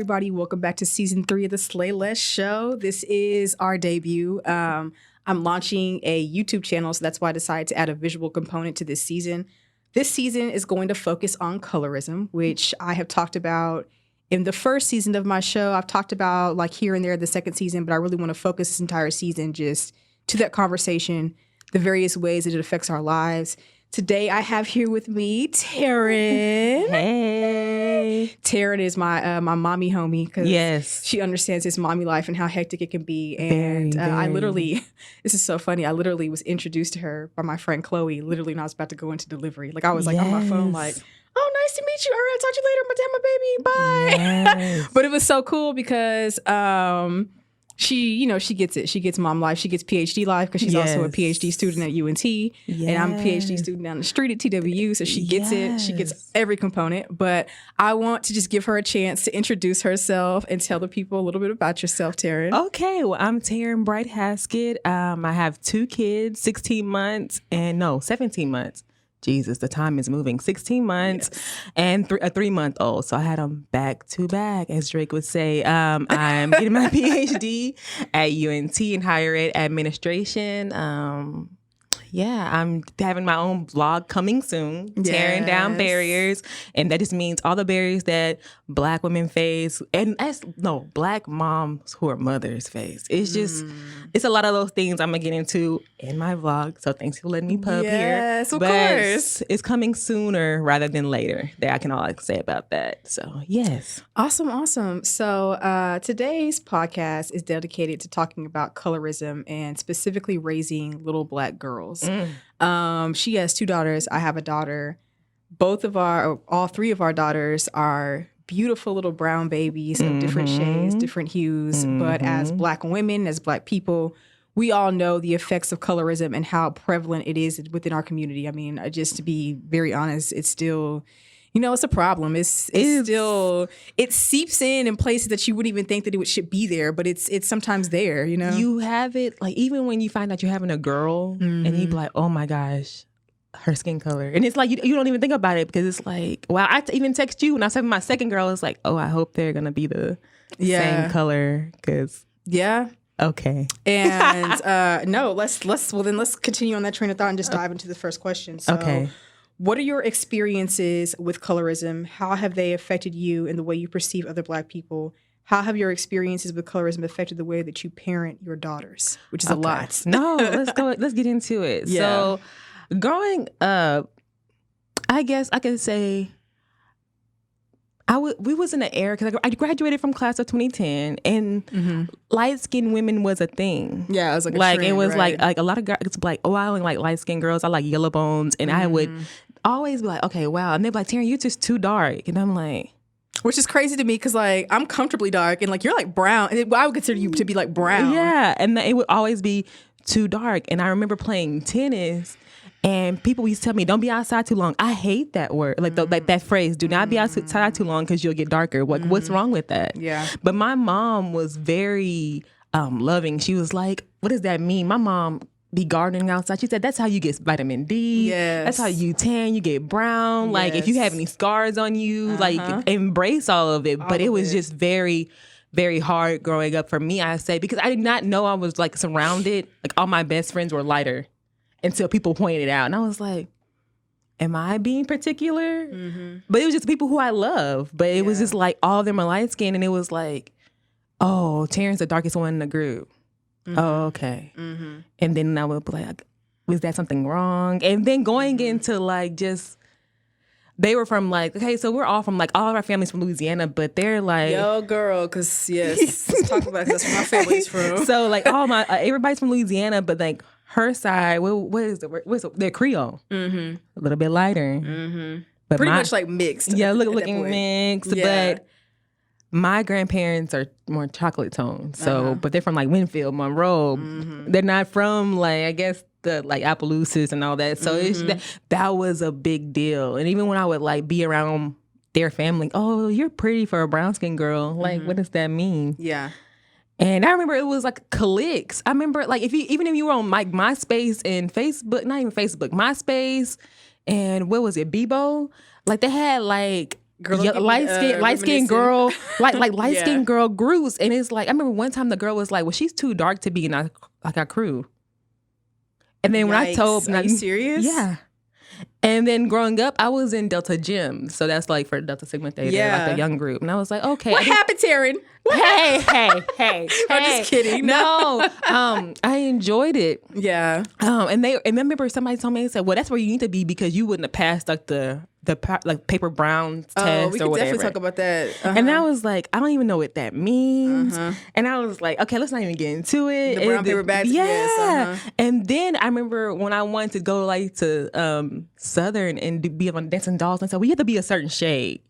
everybody. Welcome back to season 3 of the Slayyyleste Show. This is our debut. I'm launching a YouTube channel, so that's why I decided to add a visual component to this season. This season is going to focus on colorism, which I have talked about in the first season of my show. I've talked about like here and there the second season, but I really want to focus this entire season just to that conversation, the various ways that it affects our lives. Today, I have here with me Taryn. Hey. Taryn is my mommy homie because she understands his mommy life and how hectic it can be. And I literally, this is so funny, I literally was introduced to her by my friend Chloe, literally when I was about to go into delivery. Like I was like on my phone like, oh, nice to meet you. All right, I'll talk to you later. My baby. Bye. Yes. But it was so cool because she gets it. She gets mom life. She gets PhD life because she's also a PhD student at UNT. And I'm a PhD student down the street at TWU. So she gets it. She gets every component. But I want to just give her a chance to introduce herself and tell the people a little bit about yourself, Taryn. Okay. Well, I'm Taryn Bright Haskett. I have 2 kids, 17 months. Jesus, the time is moving. 16 months and a 3-month-old. So I had them back to back, as Drake would say. I'm getting my PhD at UNT in higher ed administration. I'm having my own vlog coming soon, tearing down barriers. And that just means all the barriers that Black women face and Black moms who are mothers face. It's just, it's a lot of those things I'm going to get into in my vlog. So thanks for letting me pub here. Yes, of course. It's coming sooner rather than later. That I can all say about that. So, yes. Awesome. So today's podcast is dedicated to talking about colorism and specifically raising little Black girls. She has 2 daughters. I have a daughter. All 3 of our daughters are beautiful little brown babies of different shades, different hues. But as Black women, as Black people, we all know the effects of colorism and how prevalent it is within our community. I mean, just to be very honest, it's still, it's a problem. It seeps in places that you wouldn't even think that it should be there, but it's sometimes there, You have it, like, even when you find out you're having a girl and you be like, oh my gosh, her skin color. And it's like, you don't even think about it because it's like, wow, even text you when I was having my second girl, it's like, oh, I hope they're going to be the same color because. Yeah. Okay. And let's continue on that train of thought and just dive into the first question. So, okay. What are your experiences with colorism? How have they affected you and the way you perceive other Black people? How have your experiences with colorism affected the way that you parent your daughters? Which is a lot. No, let's get into it. Yeah. So growing up, I guess I can say we was in an era because I graduated from class of 2010 and light-skinned women was a thing. Yeah, it was like a trend, it was right? like a lot of guys like, oh, I don't like light-skinned girls. I like yellow bones. And I would always be like, okay, wow. And they'd be like, Taryn, you're just too dark. And I'm like, which is crazy to me because like I'm comfortably dark and like you're like brown. And I would consider you to be like brown. Yeah, and it would always be too dark. And I remember playing tennis. And people used to tell me, don't be outside too long. I hate that word, like that phrase. Do not be outside too long because you'll get darker. What's wrong with that? Yeah. But my mom was very loving. She was like, what does that mean? My mom be gardening outside. She said, that's how you get vitamin D. Yes. That's how you tan, you get brown. Yes. Like if you have any scars on you, like embrace all of it. But it was just very, very hard growing up for me, I say, because I did not know I was like surrounded. Like all my best friends were lighter. Until people pointed it out. And I was like, am I being particular? But it was just people who I love. But it was just like all of them are light skinned. And it was like, oh, Taryn's the darkest one in the group. Oh, okay. And then I would be like, was that something wrong? And then going into like just, they were from like, okay, so we're all from like, all of our families from Louisiana, but they're like. Yo, girl, because yes, let's talk about it, that's where my family's from. So like everybody's from Louisiana, but like, her side, what is the word? They're Creole, a little bit lighter, but pretty much like mixed. Yeah, looking mixed. Yeah. But my grandparents are more chocolate toned, so but they're from like Winfield, Monroe. They're not from like I guess the like Appaloosas and all that. So it's that was a big deal. And even when I would like be around their family, oh, you're pretty for a brown skinned girl. Like, what does that mean? Yeah. And I remember it was like clicks. I remember like even if you were on like MySpace and Facebook, not even Facebook, MySpace and what was it, Bebo? Like they had like light skin girl, light skin girl groups, and it's like I remember one time the girl was like, "Well, she's too dark to be in our crew." And then when I told, are you serious? Yeah. And then growing up, I was in Delta Gym, so that's like for Delta Sigma Theta, like the young group. And I was like, okay, what happened, Taryn? Hey! I'm just kidding. No, I enjoyed it. Yeah. And I remember somebody told me, they said, well, that's where you need to be because you wouldn't have passed like the paper brown test or whatever. We could definitely talk about that. And I was like, I don't even know what that means. And I was like, okay, let's not even get into it. The brown paper bags. Yeah. Yes, And then I remember when I wanted to go like to Southern and be on Dancing Dolls, and so we had to be a certain shade.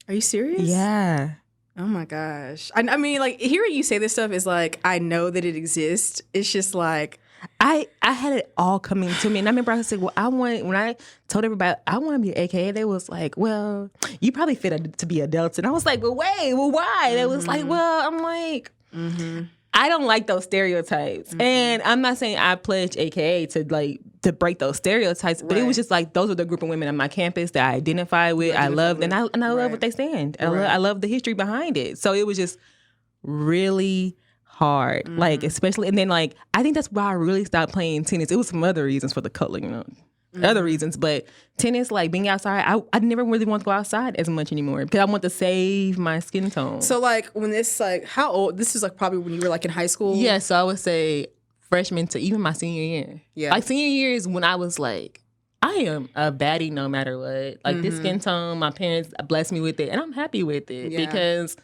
Are you serious? Yeah. Oh my gosh. I mean, like, hearing you say this stuff is like, I know that it exists. It's just like, I had it all coming to me. And I remember I said, well, when I told everybody I want to be an AKA, they was like, well, you probably fit to be a Delta. And I was like, well, why? They was like, well, I'm like, I don't like those stereotypes. And I'm not saying I pledge AKA to break those stereotypes, but it was just like, those are the group of women on my campus that I identify with. I love, and I love what they stand. I love the history behind it. So it was just really hard, like especially, and then like I think that's why I really stopped playing tennis. It was some other reasons for the color, other reasons, but tennis, like being outside, I never really want to go outside as much anymore because I want to save my skin tone. So like when it's like, how old? This is like probably when you were like in high school. Yeah, so I would say freshman to even my senior year. Yeah, like senior year is when I was like, I am a baddie no matter what. Like this skin tone, my parents blessed me with it, and I'm happy with it because.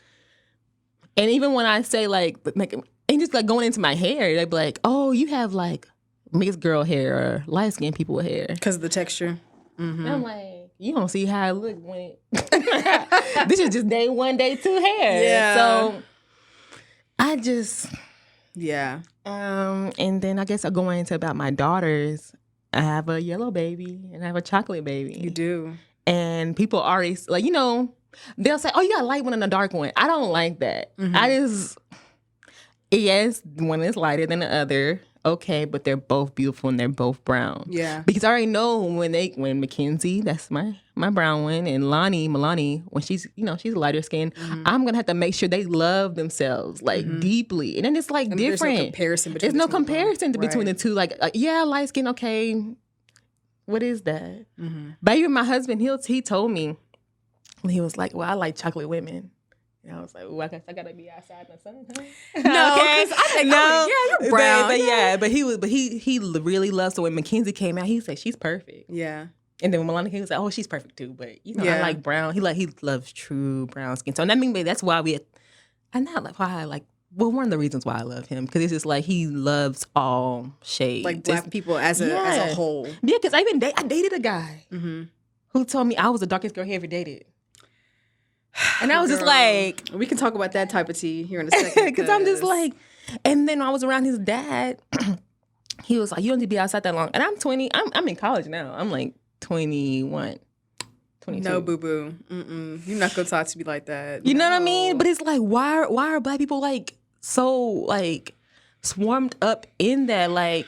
And even when I say like, and just like going into my hair, they'd be like, "Oh, you have like mixed girl hair or light skinned people hair because of the texture." And I'm like, you don't see how I look when this is just day 1, day 2 hair. Yeah. So I just and then I guess I'm going into about my daughters. I have a yellow baby and I have a chocolate baby. You do, and people already like they'll say, oh, you got a light one and a dark one. I don't like that. Yes, one is lighter than the other. Okay, but they're both beautiful and they're both brown. Yeah. Because I already know when Mackenzie, that's my brown one, and Milani, when she's lighter skinned, I'm going to have to make sure they love themselves deeply. And then it's like different. There's no comparison between the two. Like, light skin, okay. What is that? But even my husband, he told me, he was like, well, I like chocolate women. And I was like, well, I guess I gotta be outside in the sun, huh? No, because I think, you're brown. But he really loves. So when Mackenzie came out, he said she's perfect. Yeah. And then when Milani came, he was like, oh, she's perfect too. But I like brown. He loves true brown skin. So that means that's why one of the reasons why I love him, because it's just like he loves all shades, like black people as a whole. Yeah, because I dated a guy who told me I was the darkest girl he ever dated. And I was just like... We can talk about that type of tea here in a second. Because I'm just like... And then I was around his dad. He was like, you don't need to be outside that long. And I'm 20. I'm in college now. I'm like 21, 22. No, boo-boo. You're not going to talk to me like that. You know what I mean? But it's like, why are black people like so like swarmed up in that? Like,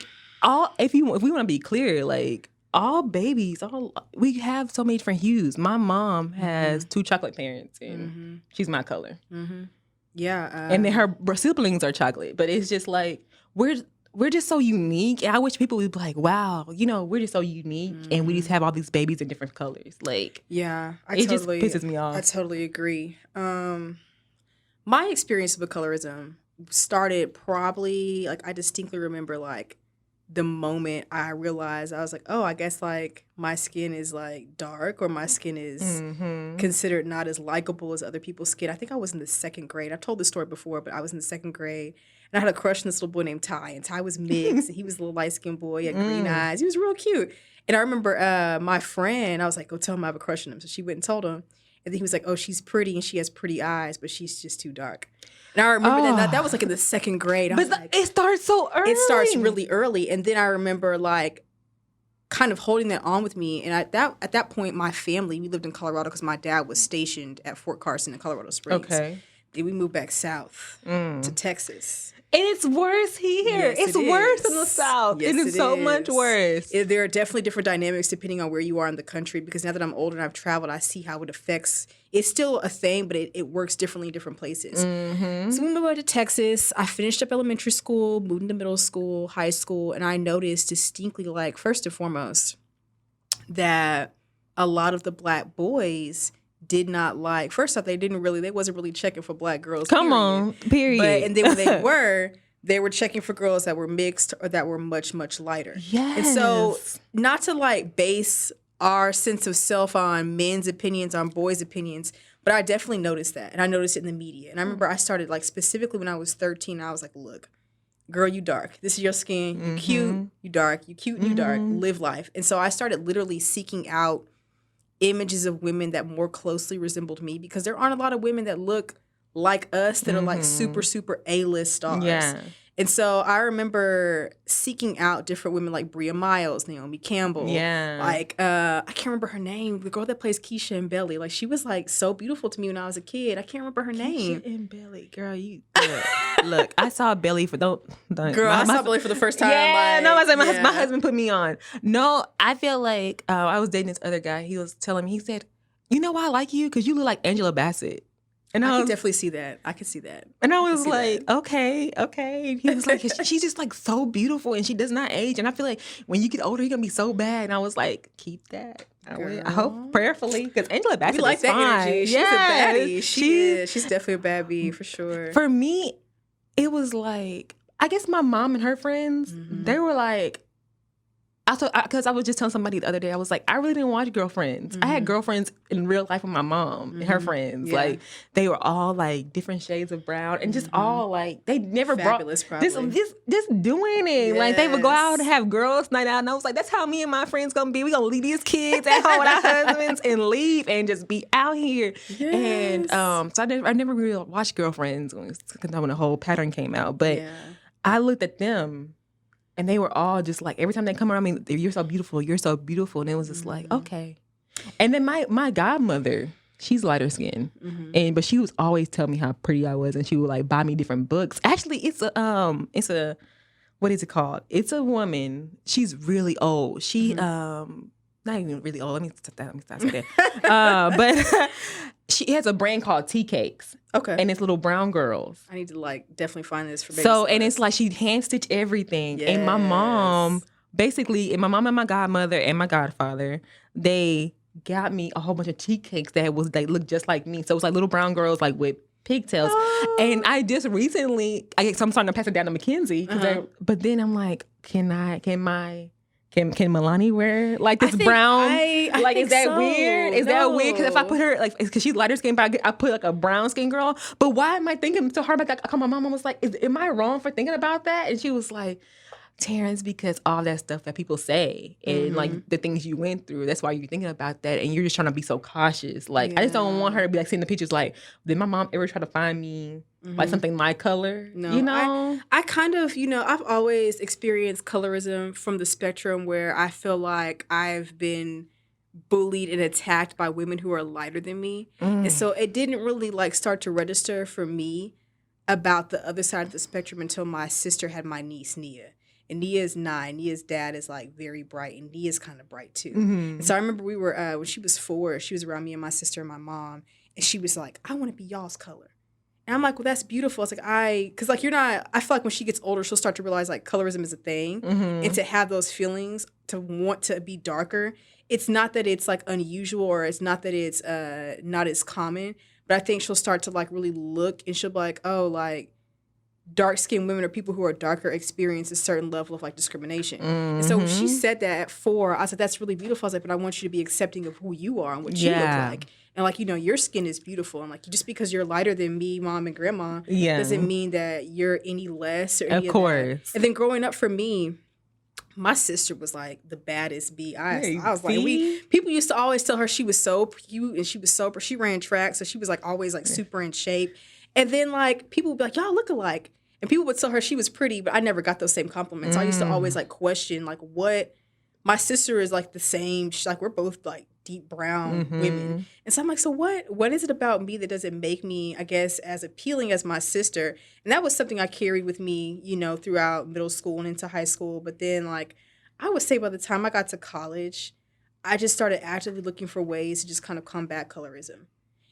if we want to be clear, like... all babies, we have so many different hues. My mom has 2 chocolate parents, and she's my color. Yeah, and then her siblings are chocolate. But it's just like we're just so unique. And I wish people would be like, wow, we're just so unique, and we just have all these babies in different colors. Like, it just pisses me off. I totally agree. My experience with colorism started probably like I distinctly remember like. The moment I realized, I was like, oh, I guess like my skin is like dark or my skin is considered not as likable as other people's skin. I think I was in the 2nd grade. I've told this story before, but I was in the 2nd grade and I had a crush on this little boy named Ty. And Ty was mixed and he was a little light-skinned boy. He had green eyes. He was real cute. And I remember my friend, I was like, go tell him I have a crush on him. So she went and told him. And then he was like, oh, she's pretty and she has pretty eyes, but she's just too dark. And I remember that was like in the 2nd grade. It starts so early. It starts really early. And then I remember like kind of holding that on with me. And at that point, my family, we lived in Colorado because my dad was stationed at Fort Carson in Colorado Springs. Okay. Then we moved back south to Texas. And it's worse here. Yes, it's worse in the South. Yes, it is so much worse. There are definitely different dynamics depending on where you are in the country, because now that I'm older and I've traveled, I see how it affects. It's still a thing, but it works differently in different places. So we moved over to Texas. I finished up elementary school, moved into middle school, high school, and I noticed distinctly, like, first and foremost, that a lot of the black boys did not like. First off, they wasn't really checking for black girls. Come on, period. But and then when they were checking for girls that were mixed or that were much, much lighter. Yes. And so, not to like base our sense of self on men's opinions, on boys' opinions, but I definitely noticed that, and I noticed it in the media. And I remember I started, like, specifically when I was 13, I was like, look, girl, you dark. This is your skin. You cute. You dark. You cute. You dark. Live life. And so I started literally seeking out images of women that more closely resembled me, because there aren't a lot of women that look like us that are like super, super A-list stars. Yeah. And so I remember seeking out different women like Bria Miles, Naomi Campbell. Yeah. Like, I can't remember her name. The girl that plays Keisha and Belly. Like, she was like so beautiful to me when I was a kid. I can't remember her name. Keisha and Belly. Girl, you look, I saw Belly for don't Girl, I saw Belly for the first time. Yeah, my husband put me on. No, I feel like I was dating this other guy. He was telling me, he said, you know why I like you? Because you look like Angela Bassett. And I can definitely see that. I can see that. And I was like, okay. And he was like, she's just like so beautiful and she does not age. And I feel like when you get older, you're going to be so bad. And I was like, keep that. I hope prayerfully, because Angela Bassett is like that fine. Energy. She's a baddie. She is. She's definitely a bad bee for sure. For me, it was like, I guess my mom and her friends, they were like, because I was just telling somebody the other day, I was like, I really didn't watch Girlfriends. I had girlfriends in real life with my mom and her friends. Yeah. Like, they were all like different shades of brown and just all like, they never fabulous, brought this doing it. Yes. Like, they would go out and have girls' night out. And I was like, that's how me and my friends gonna be. We gonna leave these kids at home with our husbands and leave and just be out here. Yes. And so I never really watched Girlfriends when the whole pattern came out. But I looked at them. And they were all just like, every time they come around me, you're so beautiful, you're so beautiful. And it was just like, okay. And then my godmother, she's lighter skinned. But she was always telling me how pretty I was. And she would like buy me different books. Actually, it's a, what is it called? It's a woman. She's really old. She, not even really old. Let me stop saying that. But she has a brand called Tea Cakes. Okay. And it's little brown girls. I need to like definitely find this for baby. So, and it's like she hand stitch everything. Yes. And my mom, basically, and my mom and my godmother and my godfather, they got me a whole bunch of tea cakes they looked just like me. So it was like little brown girls like with pigtails. Oh. And I just recently, I'm starting to pass it down to Mackenzie. But then I'm like, can Milani wear like this brown? Like, is that weird? Is that weird? Because if I put her, like, because she's lighter skin, but I put like a brown skin girl. But why am I thinking so hard about that? My mom was like, am I wrong for thinking about that? And she was like, Taryn, because all that stuff that people say and like the things you went through, that's why you're thinking about that. And you're just trying to be so cautious. Like, I just don't want her to be like seeing the pictures like, did my mom ever try to find me like something my color? No, you know? I kind of, I've always experienced colorism from the spectrum where I feel like I've been bullied and attacked by women who are lighter than me. And so it didn't really like start to register for me about the other side of the spectrum until my sister had my niece, Nia. And Nia is 9. Nia's dad is like very bright, and Nia's kind of bright too. And so I remember we were, when she was 4, she was around me and my sister and my mom, and she was like, I want to be y'all's color. And I'm like, well, that's beautiful. It's like, because like I feel like when she gets older, she'll start to realize like colorism is a thing. And to have those feelings, to want to be darker, it's not that it's like unusual or it's not that it's not as common, but I think she'll start to like really look and she'll be like, oh, like, dark-skinned women or people who are darker experience a certain level of like discrimination. And so when she said that at 4, I said, that's really beautiful. I was like, but I want you to be accepting of who you are and what you look like. And like, your skin is beautiful. And like, just because you're lighter than me, mom and grandma, doesn't mean that you're any less or any of course. And then growing up for me, my sister was like the baddest bee. I was like, people used to always tell her she was so cute and she was so, she ran track. So she was like always like super in shape. And then like people would be like, y'all look alike. And people would tell her she was pretty, but I never got those same compliments. I used to always like question like what my sister is like the same. She's like, we're both like deep brown women. And so I'm like, so what is it about me that doesn't make me, I guess, as appealing as my sister? And that was something I carried with me, you know, throughout middle school and into high school. But then, like, I would say by the time I got to college, I just started actively looking for ways to just kind of combat colorism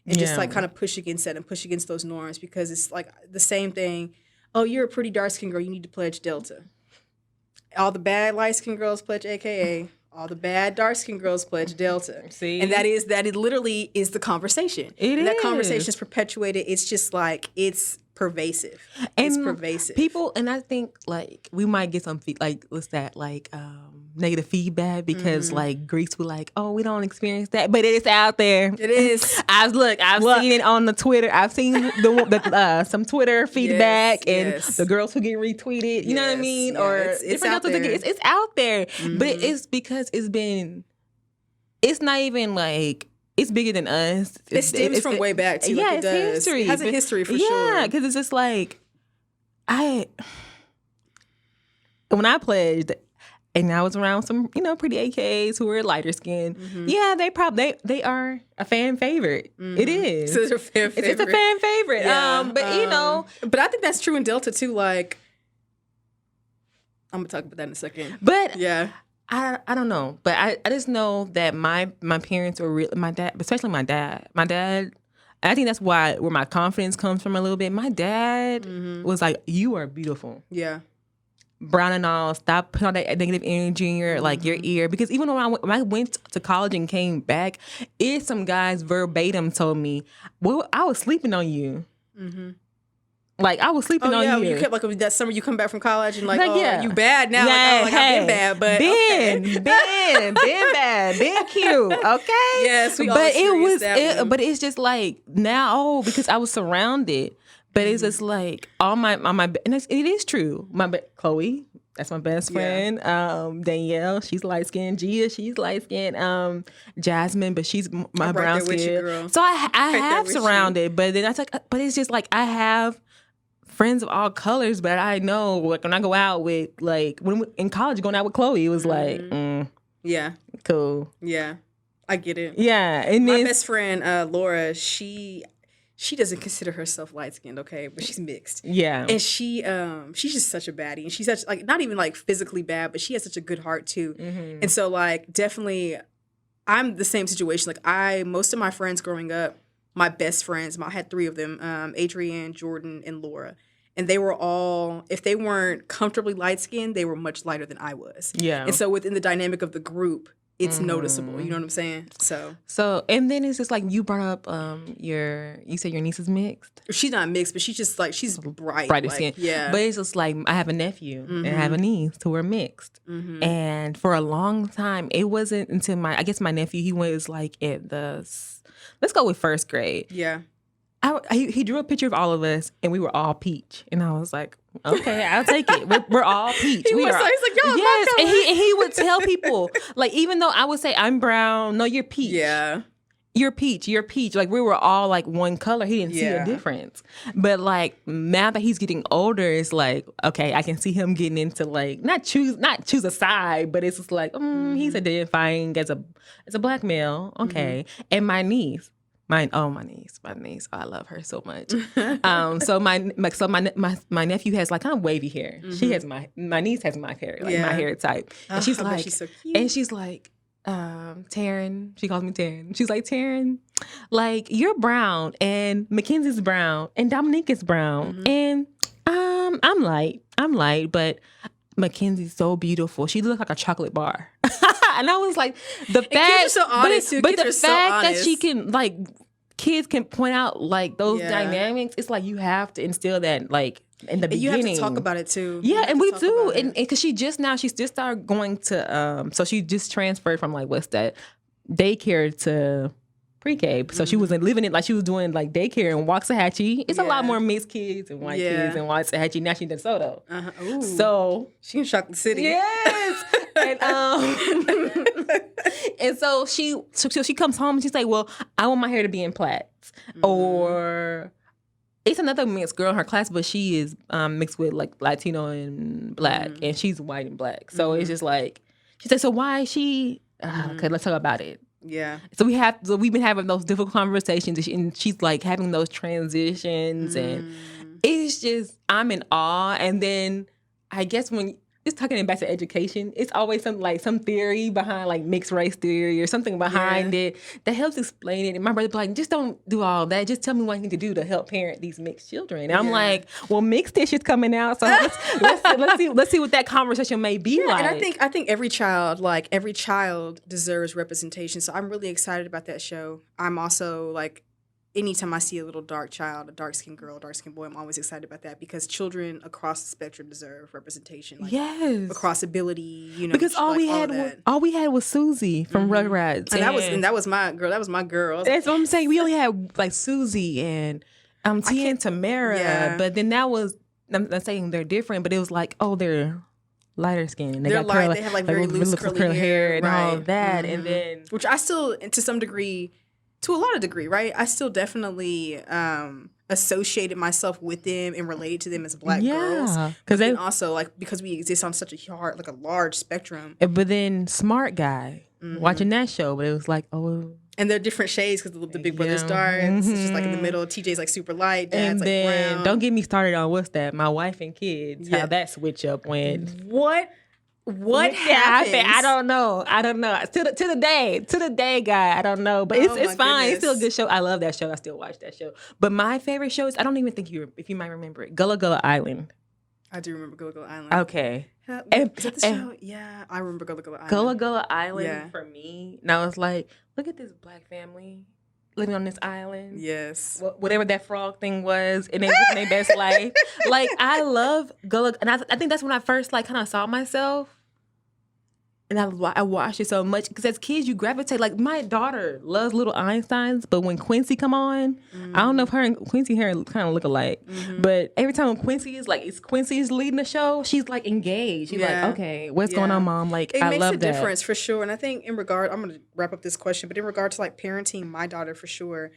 and just like kind of push against that and push against those norms, because it's like the same thing. Oh, you're a pretty dark-skinned girl, you need to pledge Delta. All the bad light-skinned girls pledge AKA. All the bad dark-skinned girls pledge Delta. See? And that literally is the conversation. That conversation is perpetuated. It's just like, it's pervasive. It's pervasive. People, and I think like we might get some negative feedback because like Greeks were like, oh, we don't experience that, but it's out there. It is. I've seen it on the Twitter. I've seen some Twitter feedback and the girls who get retweeted. You know what I mean? Yeah, or it's different out there. It's out there, but it's because it's not even like. It's bigger than us. It stems from way back, too. Yeah, like it's history. It has a history for sure. Yeah, because it's just like, when I pledged, and I was around some, you know, pretty AKs who were lighter skinned. Yeah, they are a fan favorite. It is. So it's a fan favorite. It's a fan favorite. Yeah. But you know, but I think that's true in Delta too. Like, I'm gonna talk about that in a second. But yeah. I don't know, but I just know that my parents were real. My dad, especially my dad. I think that's where my confidence comes from a little bit. My dad was like, "You are beautiful." Yeah. Brown and all. Stop putting all that negative energy in your your ear. Because even when I went to college and came back, some guys verbatim told me, "Well, I was sleeping on you." Like, I was sleeping on you. You kept, like, that summer you come back from college and like you bad now. Yeah, I've been bad, but been bad, been cute. Okay. Yes, but it's just like now, because I was surrounded. But it's just like all my and it is true. Chloe, that's my best friend. Danielle, she's light skinned. Gia, she's light skinned. Jasmine, but she's my brown skin. So I have surrounded, but then but it's just like I have friends of all colors, but I know, like, when I go out with, like, in college going out with Chloe, it was like, yeah, cool, yeah, I get it. Yeah, and my best friend Laura, she doesn't consider herself light skinned, okay, but she's mixed. Yeah, and she's just such a baddie, and she's such, like, not even like physically bad, but she has such a good heart too. And so, like, definitely, I'm the same situation. Like, most of my friends growing up, my best friends, I had 3 of them, Adrienne, Jordan, and Laura. And they were all, if they weren't comfortably light-skinned, they were much lighter than I was. Yeah. And so within the dynamic of the group, it's noticeable. You know what I'm saying? So, and then it's just like you brought up you said your niece is mixed? She's not mixed, but she's just like, she's bright. Brighter like, skin. Yeah. But it's just like, I have a nephew and I have a niece who are mixed. And for a long time, it wasn't until my nephew, he was like at let's go with first grade. Yeah. He drew a picture of all of us, and we were all peach. And I was like, okay, I'll take it. We're all peach. He's like, yo, yes. And he would tell people, like, even though I would say I'm brown, no, you're peach. Yeah. You're peach. Like, we were all like one color. He didn't see a difference. But like, now that he's getting older, it's like, okay, I can see him getting into, like, not choose a side, but it's just like, he's identifying as a black male. Okay. And my niece. My niece. I love her so much. So my nephew has, like, kind of wavy hair. She has my niece has my hair, like my hair type. And she's like, she's so cute. And she's like, Taryn. She calls me Taryn. She's like, Taryn, like, you're brown and Mackenzie's brown and Dominique is brown and I'm light, but Mackenzie's so beautiful. She looks like a chocolate bar. And I was like, the fact, kids are so honest too. But the Kids are fact so honest. that she can, like, kids can point out, like, those dynamics. It's like you have to instill that, like, in the beginning. You have to talk about it too. Yeah, and we do. And because she's just started going to, so she just transferred from, like, what's that, daycare to pre-K. So she wasn't living it, like, she was doing, like, daycare in Waxahachie. It's a lot more mixed kids and white kids in Waxahachie. Now she's in DeSoto. So she in Chocolate City. Yes. And so she comes home and she's like, well, I want my hair to be in plaits. Or it's another mixed girl in her class, but she is mixed with, like, Latino and black, and she's white and black. So it's just like, she said, so why is she, okay, let's talk about it. Yeah. So we've been having those difficult conversations, and she's like having those transitions, and it's just, I'm in awe. And then I guess when it's talking back to education, it's always some theory behind, like mixed race theory or something behind it that helps explain it. And my brother's like, just don't do all that. Just tell me what I need to do to help parent these mixed children. And I'm like, well, mixed dish is coming out, so let's see what that conversation may be like. And I think every child deserves representation. So I'm really excited about that show. I'm also like, anytime I see a little dark child, a dark-skinned girl, a dark-skinned boy, I'm always excited about that because children across the spectrum deserve representation. Like, across ability, because all we had was Susie from Rugrats, and that was my girl. That was my girl. That's what I'm saying. We only had like Susie and Tia and Tamara, but then that was. I'm not saying they're different, but it was like, oh, they're lighter skin. They're light. They have like very loose curly hair and all of that, and then which I still, to some degree. To a lot of degree, right? I still definitely associated myself with them and related to them as Black girls. Because then also, like, because we exist on such a large spectrum. But then Smart Guy, watching that show, but it was like, oh. And they're different shades because the big brother's dark. It's just like in the middle. TJ's like super light. Dad's and like then brown. Don't get me started on what's that? My Wife and Kids. How that switch up went. What happened? I don't know. To the day, guy. I don't know, but it's fine. It's still a good show. I love that show. I still watch that show. But my favorite show is, I don't even think if you might remember it, Gullah Gullah Island. I do remember Gullah Gullah Island. Okay. Is that the show? Yeah, I remember Gullah Gullah Island. Gullah Gullah Island for me. And I was like, look at this Black family living on this island. Yes. Whatever that frog thing was, and they living their best life. Like, I love Gullah, and I think that's when I first like kind of saw myself. And I watched it so much because as kids you gravitate. Like, my daughter loves Little Einsteins, but when Quincy come on, I don't know if her and Quincy hair kind of look alike, but every time when Quincy is leading the show, she's like engaged. She's like, okay, what's going on, Mom? Like, I love that. It makes a difference for sure. And I think I'm going to wrap up this question, but in regard to like parenting my daughter for sure,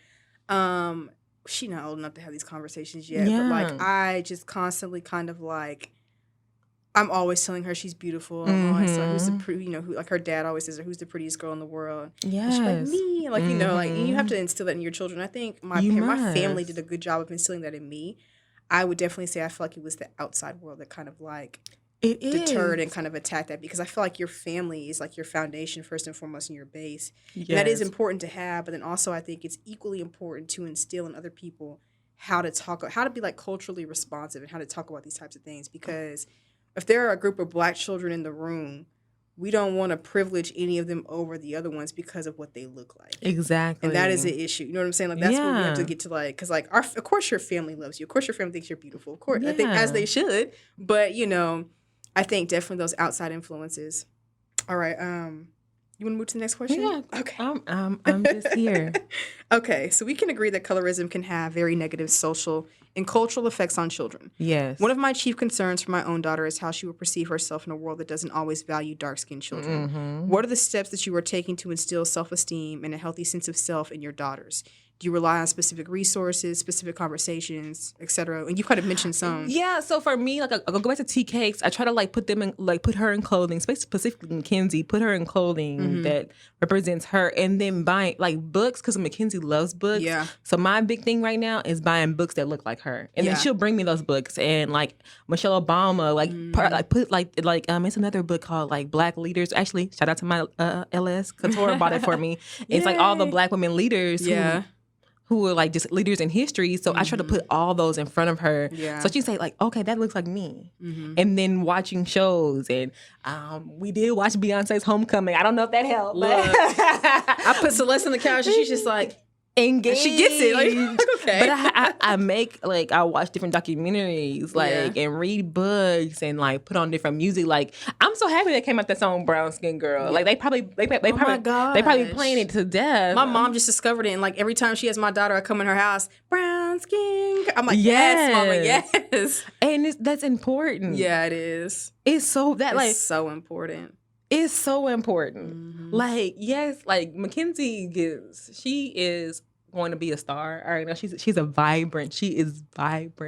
she's not old enough to have these conversations yet, but like I just constantly kind of like. I'm always telling her she's beautiful. I'm always telling her who's the who, like her dad always says, who's the prettiest girl in the world. Yes. And she's like, me. Like, like, and you have to instill that in your children. I think my family did a good job of instilling that in me. I would definitely say I feel like it was the outside world that kind of like deterred and kind of attacked that, because I feel like your family is like your foundation first and foremost and your base. Yes. And that is important to have, but then also I think it's equally important to instill in other people how to be like culturally responsive and how to talk about these types of things, because if there are a group of Black children in the room, we don't want to privilege any of them over the other ones because of what they look like. Exactly. And that is the issue. You know what I'm saying? Like, that's where we have to get to, like, because, like, of course your family loves you. Of course your family thinks you're beautiful. Of course. I think as they should. But, I think definitely those outside influences. All right. You want to move to the next question? Yeah. Okay. I'm just here. Okay. So we can agree that colorism can have very negative social and cultural effects on children. Yes. One of my chief concerns for my own daughter is how she will perceive herself in a world that doesn't always value dark-skinned children. What are the steps that you are taking to instill self-esteem and a healthy sense of self in your daughters? Do you rely on specific resources, specific conversations, et cetera? And you kind of mentioned some. Yeah, so for me, like, I'll go back to tea cakes. I try to like put her in clothing, specifically Mackenzie, put her in clothing that represents her, and then buying like books, because Mackenzie loves books. Yeah. So my big thing right now is buying books that look like her, and then she'll bring me those books. And like Michelle Obama, it's another book called like Black Leaders. Actually, shout out to my LS Couture bought it for me. It's like all the Black women leaders. Who are like just leaders in history. So I try to put all those in front of her. Yeah. So she'd say like, okay, that looks like me. And then watching shows, and we did watch Beyonce's Homecoming. I don't know if that helped. But I put Celeste on the couch and she's just like, engaged. She gets it. Like, okay. But I watch different documentaries, and read books, and like put on different music. Like, I'm so happy they came out that song "Brown Skin Girl." Yeah. Like they probably playing it to death. My mom just discovered it, and like every time she has my daughter, I come in her house, brown skin. I'm like, yes, mama, yes. And that's important. Yeah, it is. It's so important. It's so important. Like, yes, like Mackenzie she is going to be a star. All right, now she's a vibrant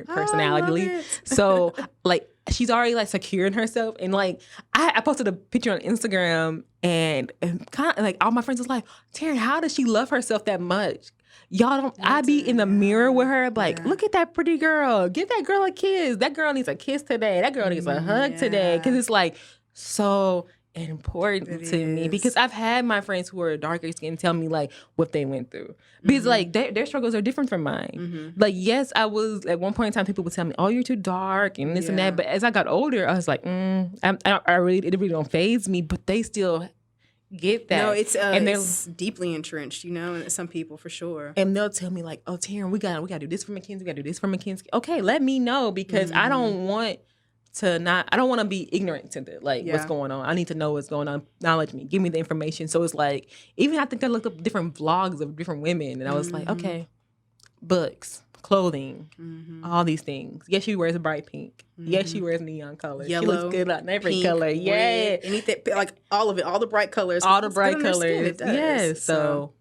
personality. So like she's already like secure in herself. And like I posted a picture on Instagram and kind of like all my friends was like, Taryn, how does she love herself that much? Y'all don't, I be in the mirror with her like, look at that pretty girl. Give that girl a kiss. That girl needs a kiss today. That girl needs a hug today. Because it's like so important to me, because I've had my friends who are darker skin tell me like what they went through, because like their struggles are different from mine. Like, yes, I was at one point in time, people would tell me, oh, you're too dark and this and that, but as I got older, I was like, I really, it really don't faze me, but they still get that. No, it's deeply entrenched, you know, in some people for sure. And they'll tell me like, oh, Taryn, we gotta do this for Mackenzie, we gotta do this for Mackenzie. Okay, let me know, because I don't want to be ignorant to what's going on. I need to know what's going on. Knowledge me. Give me the information. So it's like, even I think I looked up different vlogs of different women, and I was like, okay, books, clothing, all these things. Yes, she wears bright pink. Yes, she wears neon colors. Yellow, she looks good on every pink, color. Red, anything, like all of it, all the bright colors. All the bright colors. It does. Yes. So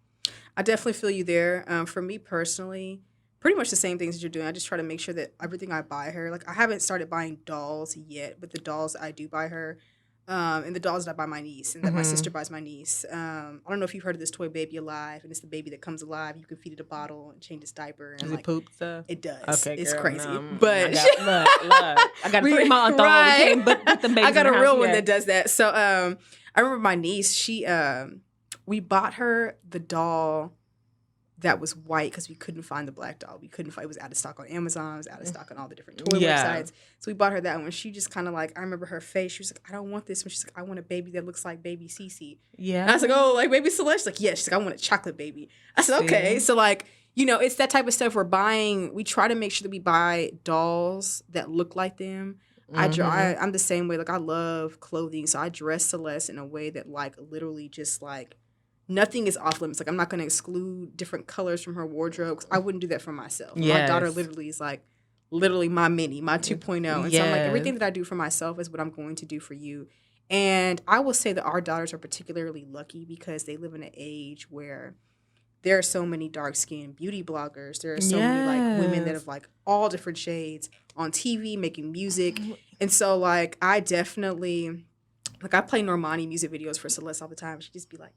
I definitely feel you there. For me personally, pretty much the same things that you're doing. I just try to make sure that everything I buy her, like I haven't started buying dolls yet, but the dolls I do buy her, and the dolls that I buy my niece and that my sister buys my niece. I don't know if you've heard of this toy, Baby Alive, and it's the baby that comes alive. You can feed it a bottle and change its diaper. And does it poop stuff? It does. Okay, it's girl, crazy. no. But I got to put my own thong. But the babies I got a real one yet. that does that. So I remember my niece. She we bought her the doll that was white because we couldn't find the black doll. We couldn't find, it was out of stock on Amazon, it was out of stock on all the different toy websites. So we bought her that one. She just kind of like, I remember her face. She was like, I don't want this one. She's like, I want a baby that looks like baby Cece. Yeah. And I was like, oh, like baby Celeste? She's like, yeah. She's like, I want a chocolate baby. I said, okay. So like, you know, it's that type of stuff we're buying. We try to make sure that we buy dolls that look like them. I'm the same way. Like, I love clothing. So I dress Celeste in a way that like literally just like, nothing is off limits. Like, I'm not going to exclude different colors from her wardrobe, because I wouldn't do that for myself. My daughter literally is like, my mini, my 2.0. And so I'm like, everything that I do for myself is what I'm going to do for you. And I will say that our daughters are particularly lucky because they live in an age where there are so many dark-skinned beauty bloggers. There are so many like women that have like all different shades on TV making music. And so like, I definitely, like, I play Normani music videos for Celeste all the time. She'd just be like,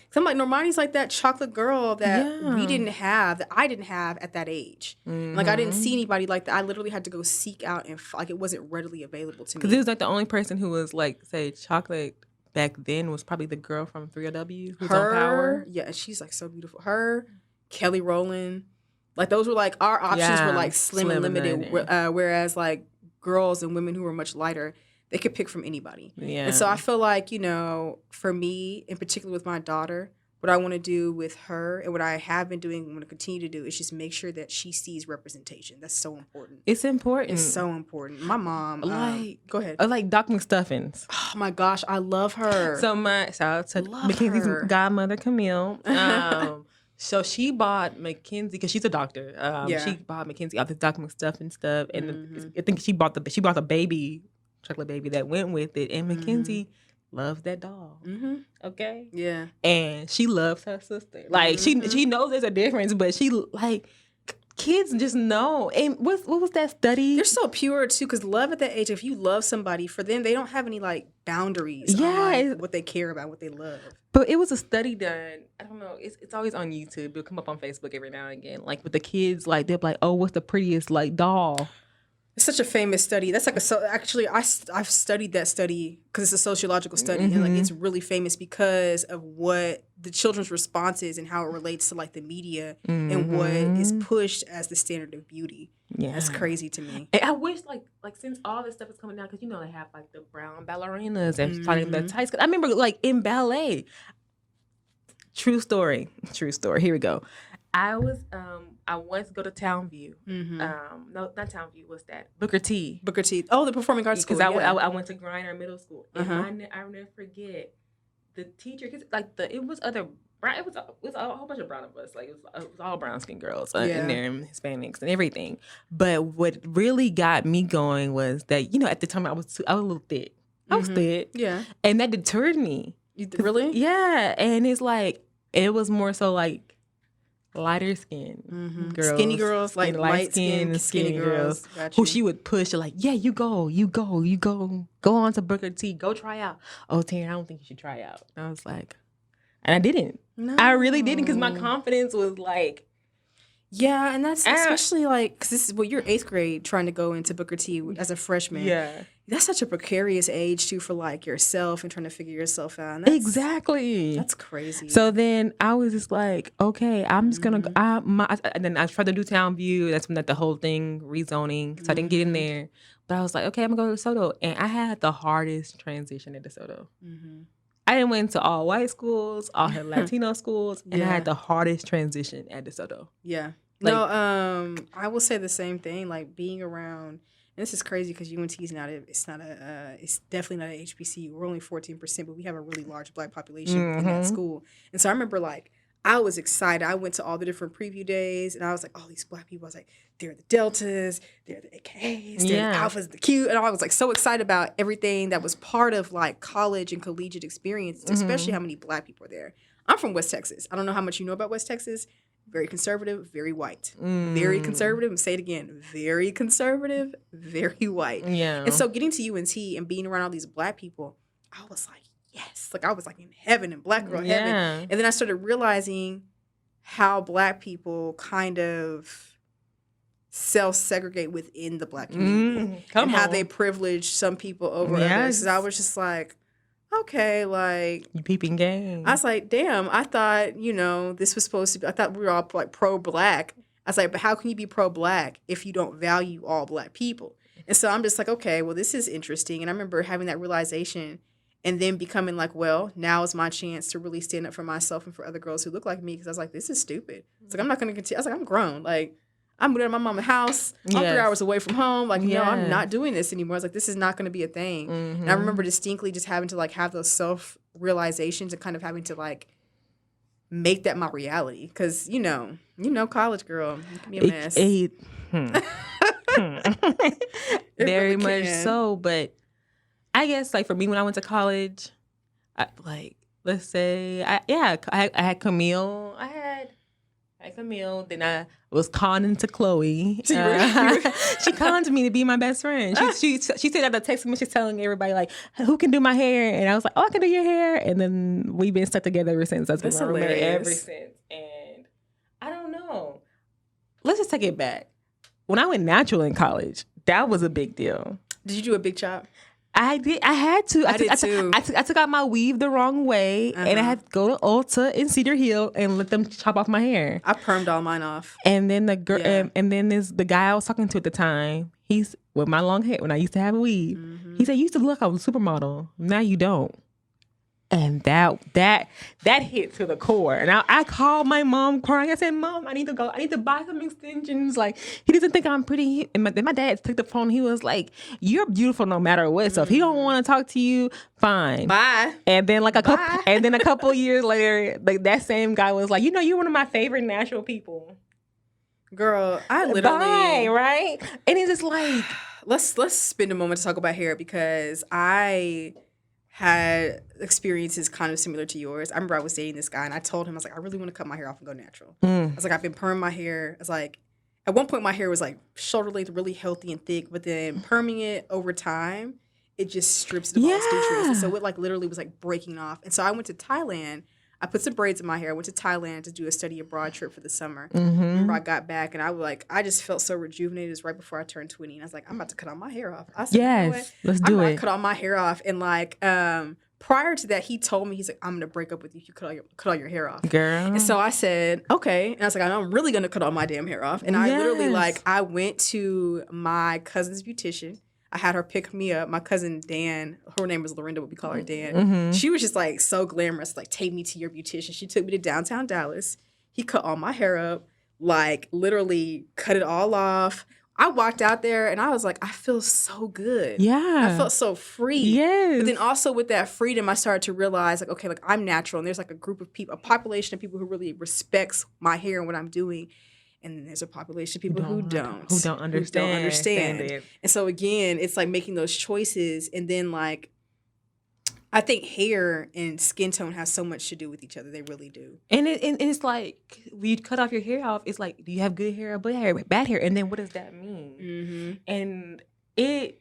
so I'm like, Normani's like that chocolate girl that we didn't have, that I didn't have at that age. Like, I didn't see anybody like that. I literally had to go seek out and like, it wasn't readily available to me. Because it was like the only person who was like, say, chocolate back then was probably the girl from 3LW who's on Power. Yeah, and she's like so beautiful. Her, Kelly Rowland, like those were like, our options were like slim and limited. Whereas like girls and women who were much lighter, they could pick from anybody. Yeah. And so I feel like, you know, for me, in particular with my daughter, what I want to do with her and what I have been doing and want to continue to do is just make sure that she sees representation. That's so important. It's important. It's so important. My mom, go ahead. I like Doc McStuffins. Oh my gosh, I love her. So shout out to Mackenzie's godmother, Camille. So she bought Mackenzie, because she's a doctor. She bought Mackenzie all the Doc McStuffin stuff, and I think she bought the baby, chocolate baby that went with it, and Mackenzie loves that doll. Okay, yeah, and she loves her sister. Like she knows there's a difference, but she like kids just know. And what was that study? They're so pure too, because love at that age, if you love somebody, for them they don't have any like boundaries. On what they care about, what they love. But it was a study done. I don't know. It's always on YouTube. It'll come up on Facebook every now and again. Like with the kids, like they're like, oh, what's the prettiest like doll? It's such a famous study. That's like actually, I've studied that study because it's a sociological study, and like it's really famous because of what the children's response is and how it relates to like the media and what is pushed as the standard of beauty. Yeah, that's crazy to me. And I wish like since all this stuff is coming down, because you know they have like the brown ballerinas and fighting the tights. I remember like in ballet. True story. Here we go. I wanted to go to Townview. No, not Townview. What's that? Booker T. Oh, the performing arts school. Because I went to Griner Middle School, and I'll never forget the teacher. Cause like it was a whole bunch of brown of us. Like it was all brown skinned girls in there, and Hispanics and everything. But what really got me going was that, you know, at the time I was a little thick. I was thick. Yeah, and that deterred me. Really? Yeah, and it's like it was more so like, lighter skin girls, skinny girls, like light skin, skinny girls who she would push like, yeah, you go on to Booker T, go try out. Oh, Taryn, I don't think you should try out. I was like, and I didn't. No. I really didn't, because my confidence was like, yeah, and that's especially like, because this is you're 8th grade trying to go into Booker T as a freshman. Yeah. That's such a precarious age too for like yourself and trying to figure yourself out. And exactly. That's crazy. So then I was just like, okay, I'm just gonna. And then I tried to do Town View. That's when the whole thing rezoning. So I didn't get in there. But I was like, okay, I'm gonna go to DeSoto, and I had the hardest transition at DeSoto. I didn't went to all white schools, all Latino schools, and I had the hardest transition at DeSoto. Yeah. Like, no, I will say the same thing. Like being around, and this is crazy because UNT is not it's definitely not an HBCU. We're only 14%, but we have a really large Black population in that school. And so I remember like I was excited. I went to all the different preview days, and I was like, all these Black people. I was like, they're the Deltas, they're the AKs, they're the Alphas, the Q, and I was like so excited about everything that was part of like college and collegiate experience, especially how many Black people are there. I'm from West Texas. I don't know how much you know about West Texas. Very conservative, very white. Very conservative, and say it again, very conservative, very white. Yeah. And so getting to UNT and being around all these Black people, I was like, yes. Like I was like in heaven, in Black girl heaven. And then I started realizing how Black people kind of self-segregate within the Black community. And how they privilege some people over others. So I was just like, okay, like... You peeping game. I was like, damn, I thought, this was supposed to be... I thought we were all, like, pro-Black. I was like, but how can you be pro-Black if you don't value all Black people? And so I'm just like, okay, well, this is interesting. And I remember having that realization and then becoming like, well, now is my chance to really stand up for myself and for other girls who look like me, because I was like, this is stupid. It's like, I'm not going to continue. I was like, I'm grown. Like, I'm moving out of my mama's house. I'm 3 hours away from home. Like, no, I'm not doing this anymore. I was like, this is not going to be a thing. And I remember distinctly just having to, like, have those self-realizations and kind of having to, like, make that my reality. Because, college girl, you can be a mess. Very much so. But I guess, like, for me, when I went to college, let's say, I had Camille. I had Camille. Then I was conning to Chloe. She conned me to be my best friend. She said at the text message telling everybody, like, who can do my hair? And I was like, oh, I can do your hair. And then we've been stuck together ever since. That's been my roommate ever since. And I don't know. Let's just take it back. When I went natural in college, that was a big deal. Did you do a big chop? I did. I had to. I did too. I took out my weave the wrong way, and I had to go to Ulta in Cedar Hill and let them chop off my hair. I permed all mine off. And then the girl, and then the guy I was talking to at the time, he's with my long hair when I used to have a weave. He said, "You used to look like a supermodel. Now you don't." And that hit to the core. And I called my mom crying. I said, Mom, I need to go. I need to buy some extensions. Like, he doesn't think I'm pretty. And my dad took the phone. He was like, you're beautiful no matter what. So if he don't want to talk to you, fine. Bye. And then a couple years later, like that same guy was like, you're one of my favorite natural people. Girl, I literally. Bye, right? And it's just like, let's spend a moment to talk about hair, because I had experiences kind of similar to yours. I remember I was dating this guy, and I told him, I was like, I really want to cut my hair off and go natural. I was like, I've been perming my hair. I was like, at one point my hair was like shoulder length, really healthy and thick, but then perming it over time, it just strips it of all its nutrients. And so it like literally was like breaking off. And so I went to Thailand. I put some braids in my hair. I went to Thailand to do a study abroad trip for the summer. Remember I got back, and I just felt so rejuvenated. It was right before I turned 20. And I was like, I'm about to cut all my hair off. I said, yes, let's do it. I cut all my hair off. And like, prior to that, he told me, he's like, I'm going to break up with you if you cut all your hair off. Girl. And so I said, okay. And I was like, I'm really going to cut all my damn hair off. And I literally I went to my cousin's beautician. I had her pick me up. My cousin Dan, her name was Lorinda, but we call her Dan. She was just like so glamorous, like, take me to your beautician. She took me to downtown Dallas. He cut all my hair up, like literally cut it all off. I walked out there and I was like, I feel so good. Yeah. I felt so free. Yes. But then also with that freedom, I started to realize like, okay, like I'm natural, and there's like a group of people, a population of people who really respects my hair and what I'm doing. And then there's a population of people who don't understand it. And so again, it's like making those choices. And then like, I think hair and skin tone has so much to do with each other. They really do. And it's like, when you cut off your hair off, it's like, do you have good hair or bad hair? And then what does that mean? Mm-hmm. And it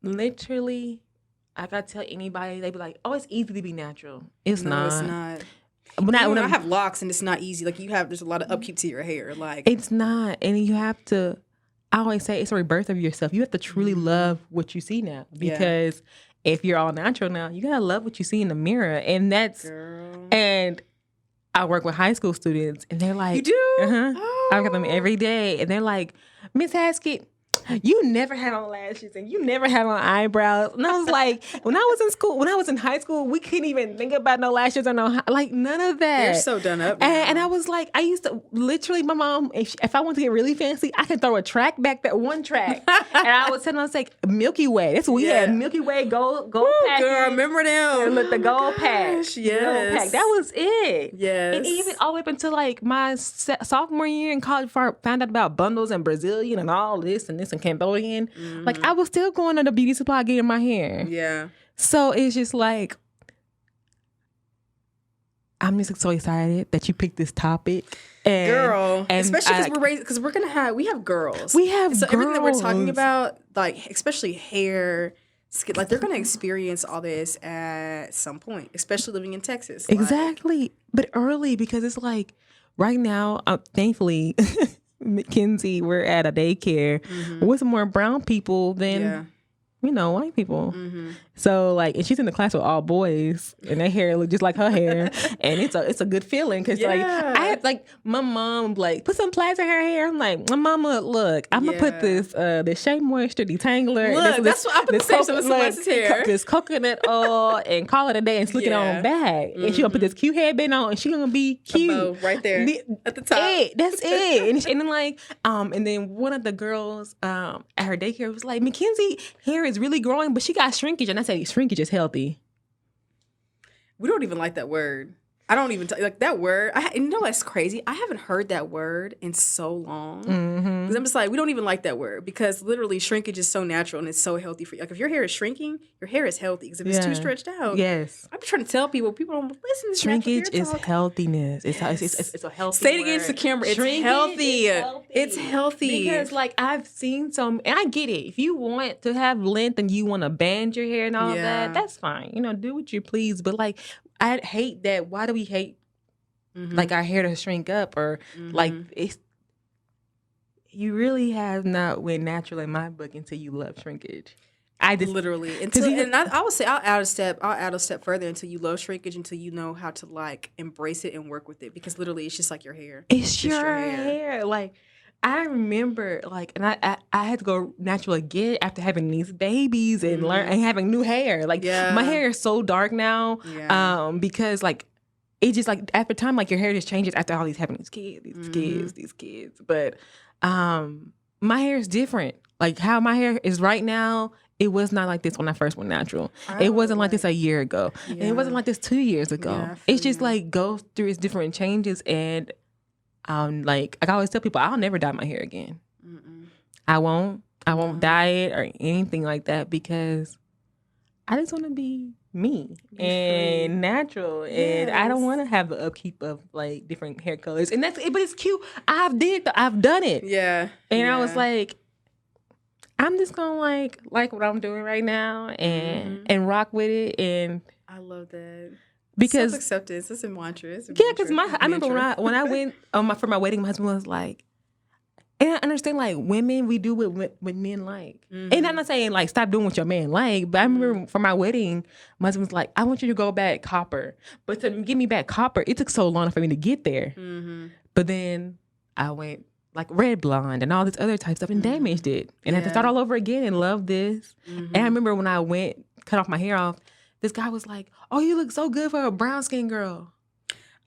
literally, I gotta tell anybody, they be like, oh, it's easy to be natural. It's not. It's not. When I have locks and it's not easy. Like there's a lot of upkeep to your hair. Like it's not. And you have to, I always say it's a rebirth of yourself. You have to truly love what you see now. Because if you're all natural now, you gotta love what you see in the mirror. And that's, girl. And I work with high school students and they're like, you do? Oh. I work with them every day. And they're like, Miss Haskett, you never had on lashes and you never had on eyebrows. And I was like, when I was in high school, we couldn't even think about no lashes or none of that. They're so done up. And I was like, I used to literally, my mom, if I want to get really fancy, I can throw a track back, that one track. And I was telling her, I was like, Milky Way. That's what we had. Milky Way gold pack. Girl, remember them? Look, the gold pack. Yes. Gold pack. That was it. Yes. And even all the way up until like my sophomore year in college, before I found out about bundles and Brazilian and all this and Cambodian, like I was still going to the beauty supply getting my hair. Yeah. So it's just like, I'm just so excited that you picked this topic, and especially because we have girls. So everything that we're talking about, like especially hair, skin, like they're gonna experience all this at some point, especially living in Texas. Exactly, but early, because it's like right now, thankfully. Mackenzie, we're at a daycare with more brown people than white people. So like, and she's in the class with all boys, and their hair look just like her hair, and it's a good feeling because like I had like my mom like put some plaits in her hair. I'm like, my mama, look, I'm gonna put this Shea Moisture detangler. Look, that's what I put Celeste's hair. This coconut oil and call it a day and slick it on back. And she gonna put this cute headband on, and she gonna be cute right there at the top. That's it. And then like and then one of the girls at her daycare was like, Mackenzie hair is really growing, but she got shrinkage. And I said, shrinkage is healthy. We don't even like that word. I don't even like that word. You know what's crazy? I haven't heard that word in so long. Because I'm just like, we don't even like that word, because literally shrinkage is so natural and it's so healthy for you. Like if your hair is shrinking, your hair is healthy. Because if it's too stretched out, I'm trying to tell people don't listen to shrinkage is healthiness. It's a healthy. Say it against the camera. It's healthy. It's healthy. Because like I've seen some, and I get it. If you want to have length and you want to band your hair and all that, that's fine. Do what you please. But like, I hate that. Why do we hate like our hair to shrink up, or like it's? You really have not went natural in my book until you love shrinkage. I just literally and I would say I'll add a step further until you love shrinkage, until you know how to like embrace it and work with it, because literally it's just like your hair. It's your hair. Like I remember, like, and I had to go natural again after having these babies and learn and having new hair. Like my hair is so dark now, because like it just like after time, like your hair just changes after all these having these kids. But my hair is different. Like how my hair is right now, it was not like this when I first went natural. It wasn't like this a year ago, and it wasn't like this 2 years ago. It's just like goes through its different changes. And like I always tell people, I'll never dye my hair again. I won't dye it or anything like that, because I just want to be me and natural, and I don't want to have the upkeep of like different hair colors. And that's it, but it's cute. I've done it. And I was like, I'm just gonna like what I'm doing right now and rock with it. And I love that. Because self-acceptance, it's a mantra. Because I remember when I went for my wedding, my husband was like, and I understand like women, we do what men like, and I'm not saying like stop doing what your man like, but I remember for my wedding, my husband was like, I want you to go back copper, but to give me back copper, it took so long for me to get there. But then I went like red blonde and all this other type stuff and damaged it, and I had to start all over again and love this. And I remember when I went cut off my hair off, this guy was like, oh, you look so good for a brown skin girl.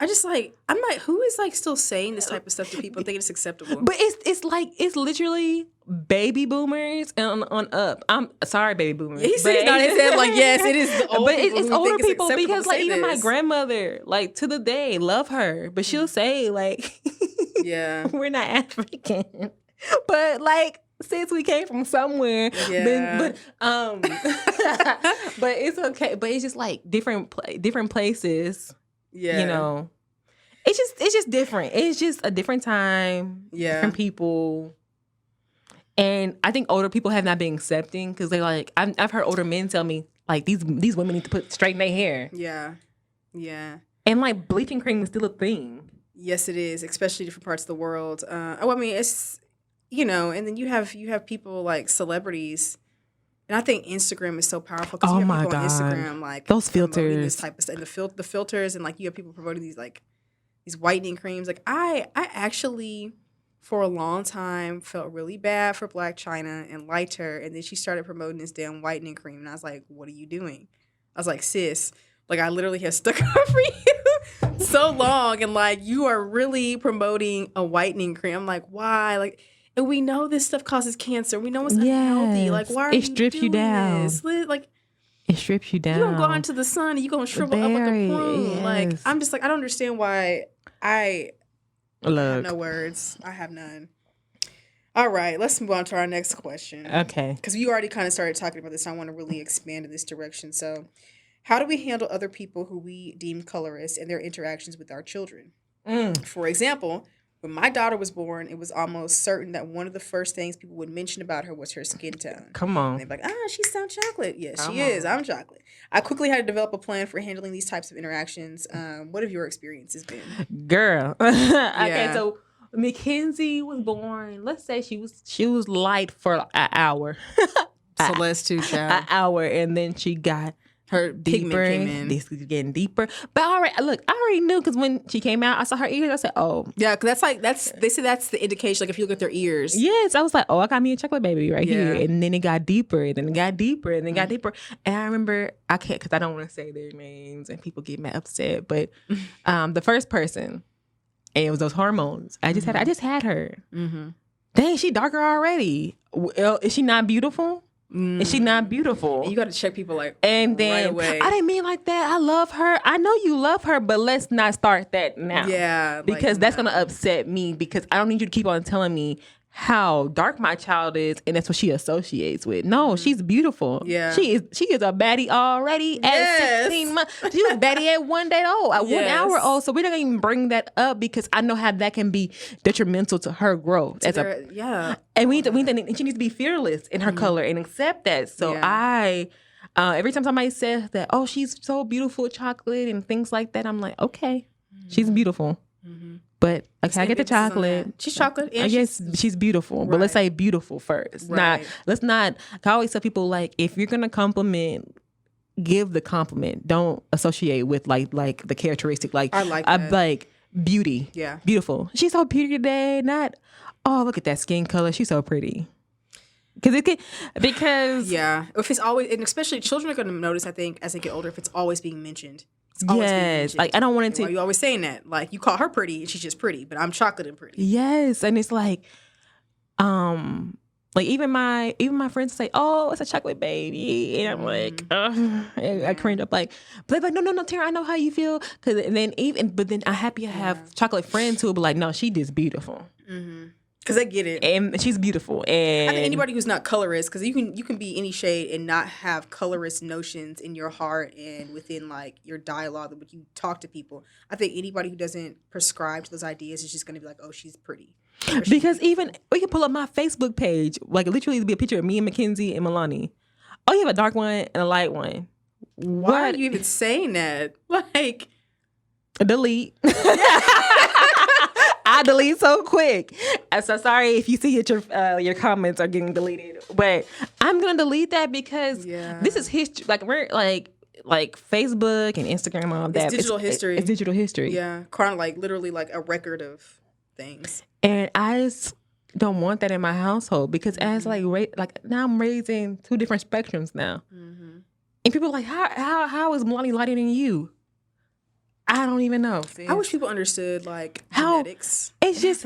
I'm like, who is like still saying this type of stuff to people, thinking it's acceptable? But it's literally baby boomers and on up. I'm sorry, baby boomers. He said like, yes, it is. But it's older people, because like even my grandmother, like to the day, love her, but she'll say like, we're not African, but like since we came from somewhere. Yeah. But it's okay. But it's just like different places. Yeah. You know, it's just different. It's just a different time. Yeah. Different people. And I think older people have not been accepting because they like I've heard older men tell me like these women need to straighten their hair. Yeah. Yeah. And like bleaching cream is still a thing. Yes, it is, especially different parts of the world. I mean, it's, you know, and then you have people like celebrities, and I think Instagram is so powerful because you have people on Instagram like those filters, this type of stuff, and the filters, and like you have people promoting these whitening creams. Like I actually, for a long time, felt really bad for Black China and liked her, and then she started promoting this damn whitening cream, and I was like, "What are you doing?" I was like, "Sis, like I literally have stuck up for you so long, and like you are really promoting a whitening cream." I'm like, "Why?" Like, and we know this stuff causes cancer. We know it's unhealthy. Like, why are you strips doing you down. this? Like, it strips you down. You don't go out into the sun and you gonna shrivel up like a prune. Yes. Like, I'm just like, I don't understand why. I have no words. I have none. All right, let's move on to our next question. Okay. Because we already kind of started talking about this. I want to really expand in this direction. So, how do we handle other people who we deem colorist and their interactions with our children? For example, when my daughter was born, it was almost certain that one of the first things people would mention about her was her skin tone. Come on. And they'd be like, she's so chocolate. Yes, she is. I'm chocolate. I quickly had to develop a plan for handling these types of interactions. What have your experiences been? Girl. Okay, so Mackenzie was born, let's say she was light for an hour. Celeste too, child. An hour, and then she got her deeper. Came in. This is getting deeper. But I already knew because when she came out, I saw her ears. I said, "Oh, yeah," because they say that's the indication. Like if you look at their ears. Yes, I was like, "Oh, I got me a chocolate baby right here," and then it got deeper, and then it got deeper, and then it got deeper. And I remember I can't because I don't want to say their names and people get mad upset. But the first person, and it was those hormones. I just had her. Mm-hmm. Dang, she darker already. Well, is she not beautiful? Is she not beautiful? And you got to check people and then right away. I didn't mean like that. I love her. I know you love her, but let's not start that now. Yeah, because that's gonna upset me. Because I don't need you to keep on telling me how dark my child is, and that's what she associates with. No, she's beautiful. Yeah, she is a baddie already at 16 months. She was baddie at 1 day old, at 1 hour old. So we're not gonna even bring that up because I know how that can be detrimental to her growth. And we need to, she needs to be fearless in her color and accept that. So every time somebody says that, oh, she's so beautiful, chocolate and things like that, I'm like, okay, she's beautiful. But can I get the chocolate? She's chocolate. And I guess she's beautiful, but let's say beautiful first. Right. Let's not. I always tell people like, if you're gonna compliment, give the compliment. Don't associate with like the characteristic. Like I like that. Like beauty. Yeah, beautiful. She's so pretty today. Not, oh, look at that skin color. She's so pretty. Because if it's always, and especially children are going to notice, I think, as they get older, if it's always being mentioned. Yes, like I don't want it to. Why are you always saying that? Like you call her pretty and she's just pretty, but I'm chocolate and pretty. Yes, and it's like even my friends say, "Oh, it's a chocolate baby," and I'm like, I cringe up like, but no, Taryn, I know how you feel, but then I'm happy I have chocolate friends who will be like, "No, she just beautiful." Because they get it, and she's beautiful. And I think anybody who's not colorist, because you can be any shade and not have colorist notions in your heart and within like your dialogue when you talk to people. I think anybody who doesn't prescribe to those ideas is just going to be like, "Oh, she's pretty." Because even we can pull up my Facebook page, like literally be a picture of me and Mackenzie and Milani. Oh, you have a dark one and a light one. Why are you even saying that? Like, delete. I delete so quick. I'm so sorry if you see that your comments are getting deleted, but I'm gonna delete that because this is history. Like we're like Facebook and Instagram and all that. It's digital history. It's digital history. Yeah, literally like a record of things. And I just don't want that in my household because as like now I'm raising 2 different spectrums now, and people are like, how is Milani lighter than you? I don't even know. I wish people understood like genetics. It's just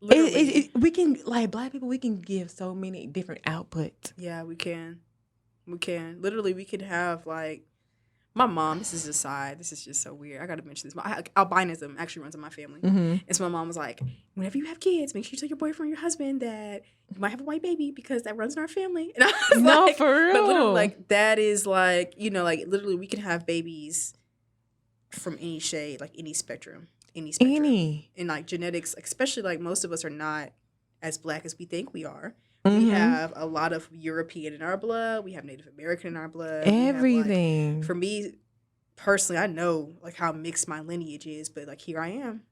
we can, like, Black people, we can give so many different outputs. Yeah, we can. Literally, we could have like my mom, this is a side. This is just so weird. I got to mention this. Albinism actually runs in my family. And so my mom was like, whenever you have kids, make sure you tell your boyfriend or your husband that you might have a white baby because that runs in our family. And I was no, for real. But literally, like, that is like, you know, like literally we can have babies from any shade, like any spectrum. And like genetics, especially like most of us are not as black as we think we are. We have a lot of European in our blood. We have Native American in our blood. Everything. Like, for me, personally, I know like how mixed my lineage is, but like here I am.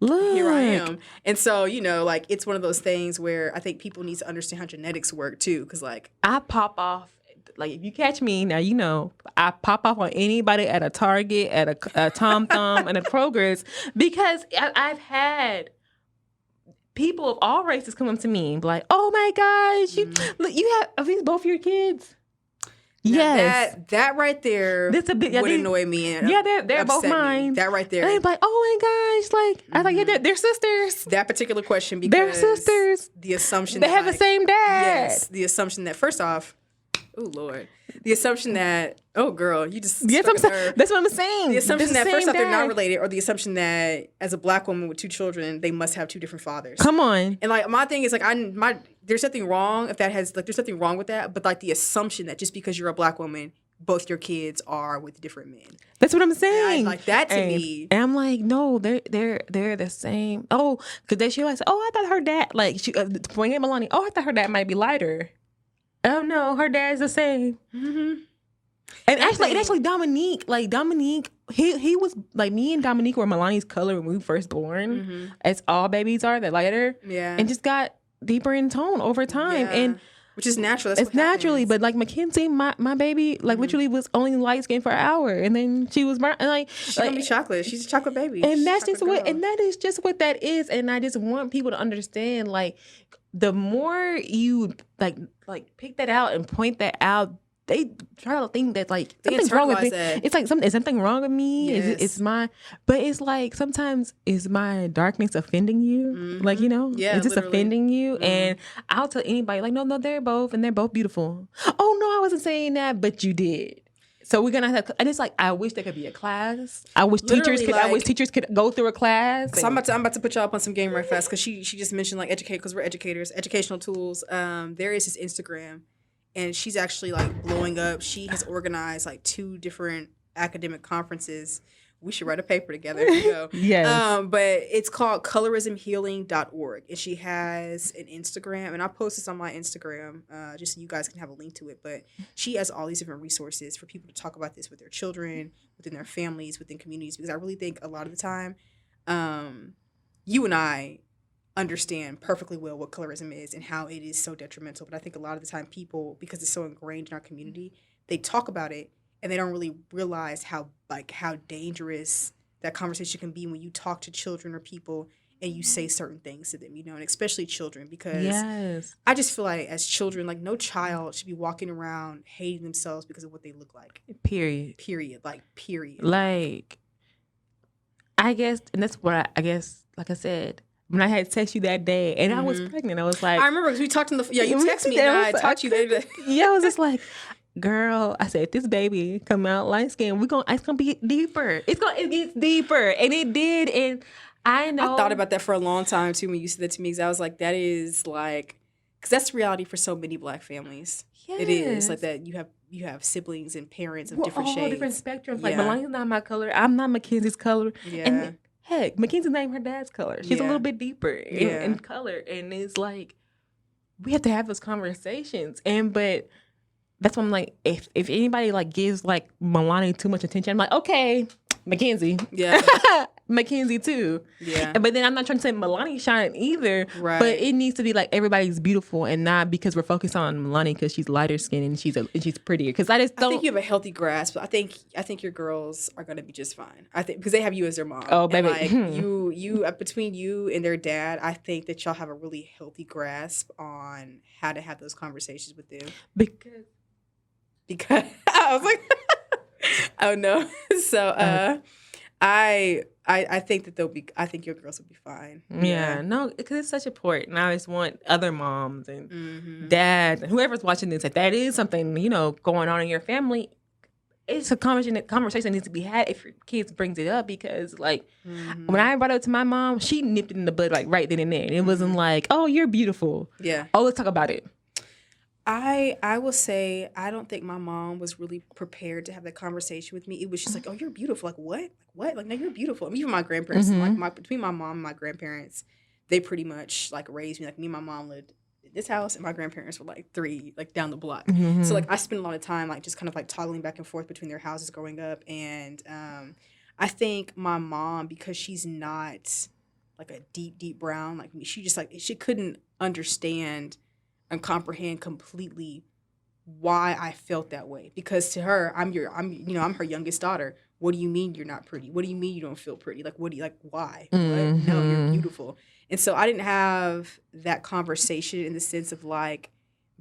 Look. Here I am. And so, you know, like it's one of those things where I think people need to understand how genetics work too. Because like I pop off. Like if you catch me now, you know, I pop off on anybody at a Target, at a Tom Thumb, and a Kroger's because I've had people of all races come up to me and be like, "Oh my gosh, you have are these both your kids?" Now yes, that right there would annoy me. And they're both mine. That right there. And they're like, "Oh my gosh!" Like I was like, "Yeah, they're sisters." That particular question because they're sisters. The assumption they have like, the same dad. Yes, the assumption that first off, oh Lord, the assumption that girl, you just that's what I'm saying. The assumption that first off dad. they're not related, or the assumption that as a black woman with 2 children, they must have 2 different fathers. Come on. And like my thing is like there's nothing wrong if that has like there's nothing wrong with that, but like the assumption that just because you're a black woman, both your kids are with different men. That's what I'm saying. Like that to me. And I'm like, no, they're the same. Oh, because then she was like, I thought her dad pointing at Melanie. Oh, I thought her dad might be lighter. Oh no, her dad's the same. And actually, Dominique, he was like me and Dominique were Melania's color when we were first born, as all babies are. They're lighter, and just got deeper in tone over time, and which is natural. It's naturally, but like Mackenzie, my baby, like literally was only light skin for an hour, and then she was brown, and like she's gonna be chocolate. She's a chocolate baby, and that's just what, and that is just what that is. And I just want people to understand, like, the more you like pick that out and point that out, they try to think that like something's wrong with me. It's like is something wrong with me? Yes. But it's like sometimes is my darkness offending you? Like, you know, is this offending you? And I'll tell anybody like, no, they're both, and they're both beautiful. Oh no, I wasn't saying that, but you did. So we're gonna have, and it's like I wish there could be a class. I wish teachers could go through a class. So I'm about to put y'all up on some game right fast because she just mentioned like educate because we're educators, educational tools. There is this Instagram, and she's actually like blowing up. She has organized like 2 different academic conferences. We should write a paper together. There you go. Yes. But it's called colorismhealing.org. And she has an Instagram. And I'll post this on my Instagram just so you guys can have a link to it. But she has all these different resources for people to talk about this with their children, within their families, within communities. Because I really think a lot of the time, you and I understand perfectly well what colorism is and how it is so detrimental. But I think a lot of the time people, because it's so ingrained in our community, they talk about it and they don't really realize how dangerous that conversation can be when you talk to children or people and you say certain things to them, you know, and especially children, because I just feel like as children, like no child should be walking around hating themselves because of what they look like. Period. Like, I guess, and that's what I guess, like I said, when I had text you that day and I was pregnant, I was like, I remember because we talked on the, you texted me and I talked to you later. I was just like, girl, I said, this baby come out light skin. It's gonna be deeper. It gets deeper, and it did. And I know I thought about that for a long time too when you said that to me. Because I was like, that is like, because that's the reality for so many Black families. Yes. It is like that. You have siblings and parents of different shades, different spectrums. Like Melania's not my color. I'm not Mackenzie's color. Yeah. And heck, Mackenzie's not even her dad's color. She's a little bit deeper in color, and it's like we have to have those conversations. But that's why I'm like, if anybody like gives like Melania too much attention, I'm like, okay, Mackenzie. Yeah. Mackenzie too. Yeah. But then I'm not trying to say Melania shine either. Right. But it needs to be like everybody's beautiful and not because we're focused on Melania because she's lighter skinned and she's prettier. Because I think you have a healthy grasp. I think your girls are gonna be just fine. I think because they have you as their mom. Oh, baby. And like you between you and their dad, I think that y'all have a really healthy grasp on how to have those conversations with them. Because I was like, oh no. So I think that I think your girls will be fine. Yeah. No, because it's such important. I just want other moms and dads and whoever's watching this, if that is something, you know, going on in your family, it's a conversation that needs to be had if your kids brings it up, because like when I brought it up to my mom, she nipped it in the bud like right then and there. It wasn't like, oh, you're beautiful. Yeah. Oh, let's talk about it. I will say I don't think my mom was really prepared to have that conversation with me. It was just like, oh, you're beautiful. Like what? Like what? Like no, you're beautiful. I mean, even my grandparents, between my mom and my grandparents, they pretty much like raised me. Like me and my mom lived in this house, and my grandparents were like 3 like down the block. So like I spent a lot of time like just kind of like toggling back and forth between their houses growing up, and I think my mom, because she's not like a deep brown like me, she just like she couldn't understand and comprehend completely why I felt that way. Because to her, I'm her youngest daughter. What do you mean you're not pretty? What do you mean you don't feel pretty? Like, what do you like? Why? What? No, you're beautiful. And so I didn't have that conversation in the sense of like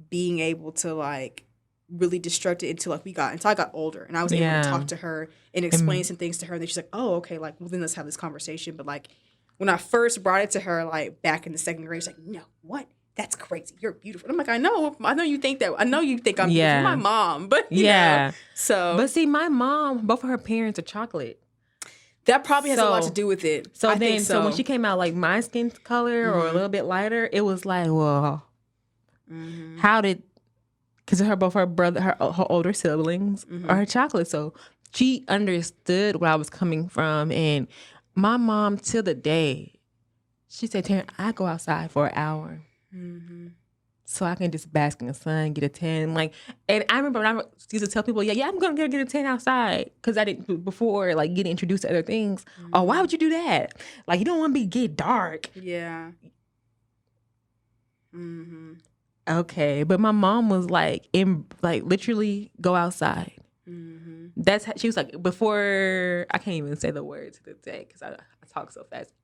being able to like really destruct it until I got older, and I was able to talk to her and explain some things to her. And then she's like, oh, okay, like, well, then let's have this conversation. But like when I first brought it to her, like back in the 2nd grade, she's like, no, what? That's crazy. You're beautiful. I'm like, I know you think that. I know you think I'm beautiful. My mom, but you know. So, but see, my mom, both of her parents are chocolate. That probably has a lot to do with it. So so when she came out like my skin color or a little bit lighter, it was like, well, how did? Because both her brother, her older siblings are chocolate, so she understood where I was coming from. And my mom, till the day, she said, Taryn, I go outside for an hour. So I can just bask in the sun, get a tan. Like, and I remember when I used to tell people, yeah, I'm gonna get a tan outside, because I didn't before like getting introduced to other things. Oh, why would you do that? Like, you don't want to get dark. Yeah. Okay, but my mom was like, literally go outside. That's how, she was like, before, I can't even say the words to the day because I talk so fast.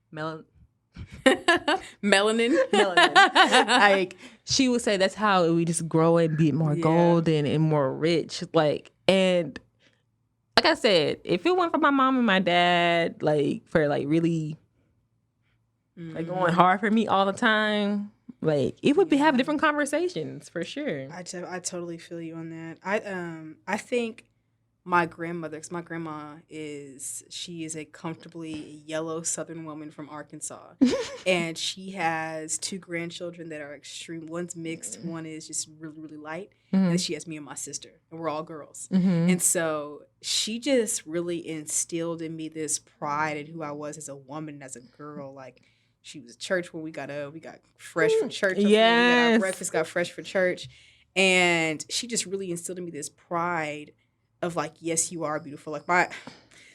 Melanin. Like, she would say that's how we just grow and be more golden and more rich. Like, and like I said, if it weren't for my mom and my dad, like for like really like going hard for me all the time, like it would be have different conversations for sure. I totally feel you on that. I think my grandmother, because my grandma is a comfortably yellow Southern woman from Arkansas. And she has 2 grandchildren that are extreme. One's mixed, one is just really, really light. And then she has me and my sister, and we're all girls. And so she just really instilled in me this pride in who I was as a woman, as a girl. Like, she was at church when we got up. We got fresh for church. We got our breakfast, got fresh for church. And she just really instilled in me this pride of like, yes, you are beautiful. Like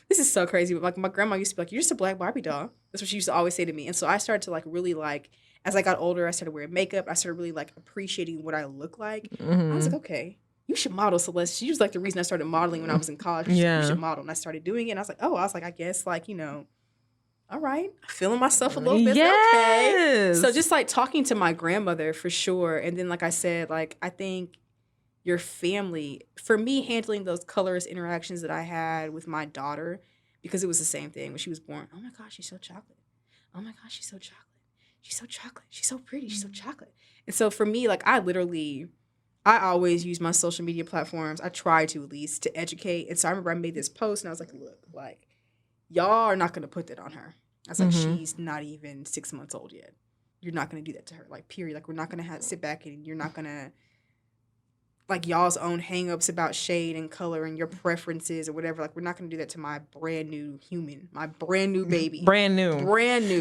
this is so crazy, but like my grandma used to be like, you're just a black Barbie doll. That's what she used to always say to me. And so I started to like really like, as I got older, I started wearing makeup. I started really like appreciating what I look like. I was like, okay, you should model, Celeste. She was like the reason I started modeling when I was in college. You should model. And I started doing it. And I was like, I guess like, you know, all right, feeling myself a little bit. Okay. So just like talking to my grandmother for sure. And then like I said, like I think your family, for me, handling those colorist interactions that I had with my daughter, because it was the same thing when she was born. Oh my gosh, she's so chocolate. Oh my gosh, she's so chocolate. She's so chocolate. She's so pretty. She's so chocolate. And so for me, like I always use my social media platforms. I try to at least to educate. And so I remember I made this post and I was like, look, like y'all are not going to put that on her. I was like, she's not even 6 months old yet. You're not going to do that to her. Like, period. Like, we're not going to sit back and you're not going to, like, y'all's own hang-ups about shade and color and your preferences or whatever. Like, we're not going to do that to my brand new human, my brand new baby. Brand new.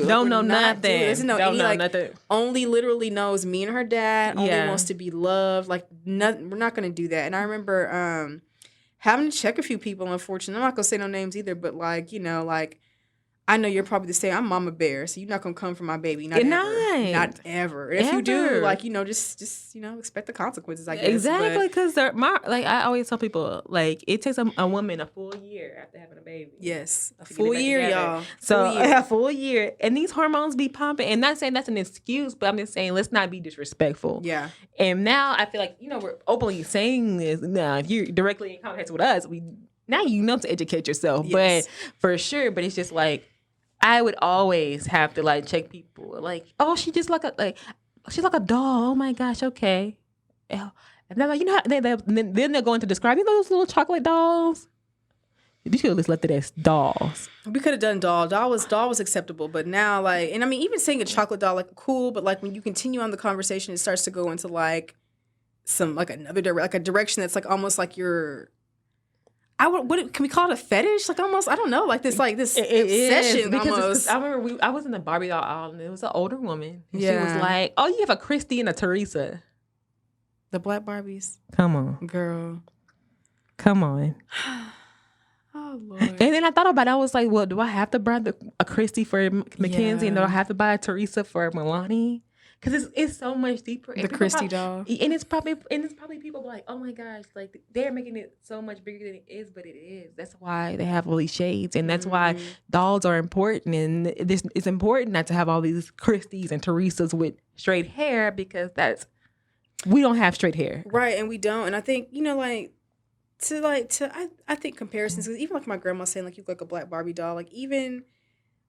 Don't know nothing. Don't know nothing. Only literally knows me and her dad. Only wants to be loved. Like, we're not going to do that. And I remember having to check a few people, unfortunately. I'm not going to say no names either, but, like, you know, like, I know you're probably the same. I'm Mama Bear, so you're not gonna come for my baby. Not ever. And if you do, like, you know, just you know, expect the consequences. I guess exactly, because like I always tell people, like it takes a woman a full year after having a baby. Yes, a full year, y'all. So a full year, and these hormones be pumping. And not saying that's an excuse, but I'm just saying let's not be disrespectful. Yeah. And now I feel like, you know, we're openly saying this. Now, if you're directly in contact with us, now you know to educate yourself. Yes. But for sure, but it's just like, I would always have to like check people like, oh, she's like a doll. Oh my gosh, okay. And they're like, you know, then they're going to describe, you know, those little chocolate dolls. We could have just left it as dolls. We could have done doll. Doll was acceptable, but now like, and I mean, even saying a chocolate doll, like cool, but like when you continue on the conversation, it starts to go into like some like another like a direction that's like almost like you're. Can we call it a fetish? Like almost, I don't know, like this obsession because I remember I was in the Barbie doll aisle and it was an older woman. And she was like, "Oh, you have a Christy and a Teresa." The black Barbies. Come on, girl. Come on. Oh Lord. And then I thought about it. I was like, well, do I have to buy a Christy for Mackenzie and do I have to buy a Teresa for Milani? Because it's so much deeper. The Christy doll. And it's probably people like, oh my gosh, like they're making it so much bigger than it is, but it is. That's why they have all these shades, and that's why dolls are important. And it's important not to have all these Christies and Teresas with straight hair because we don't have straight hair, right? And we don't. And I think I think comparisons, because even like my grandma saying like you look like a black Barbie doll, like even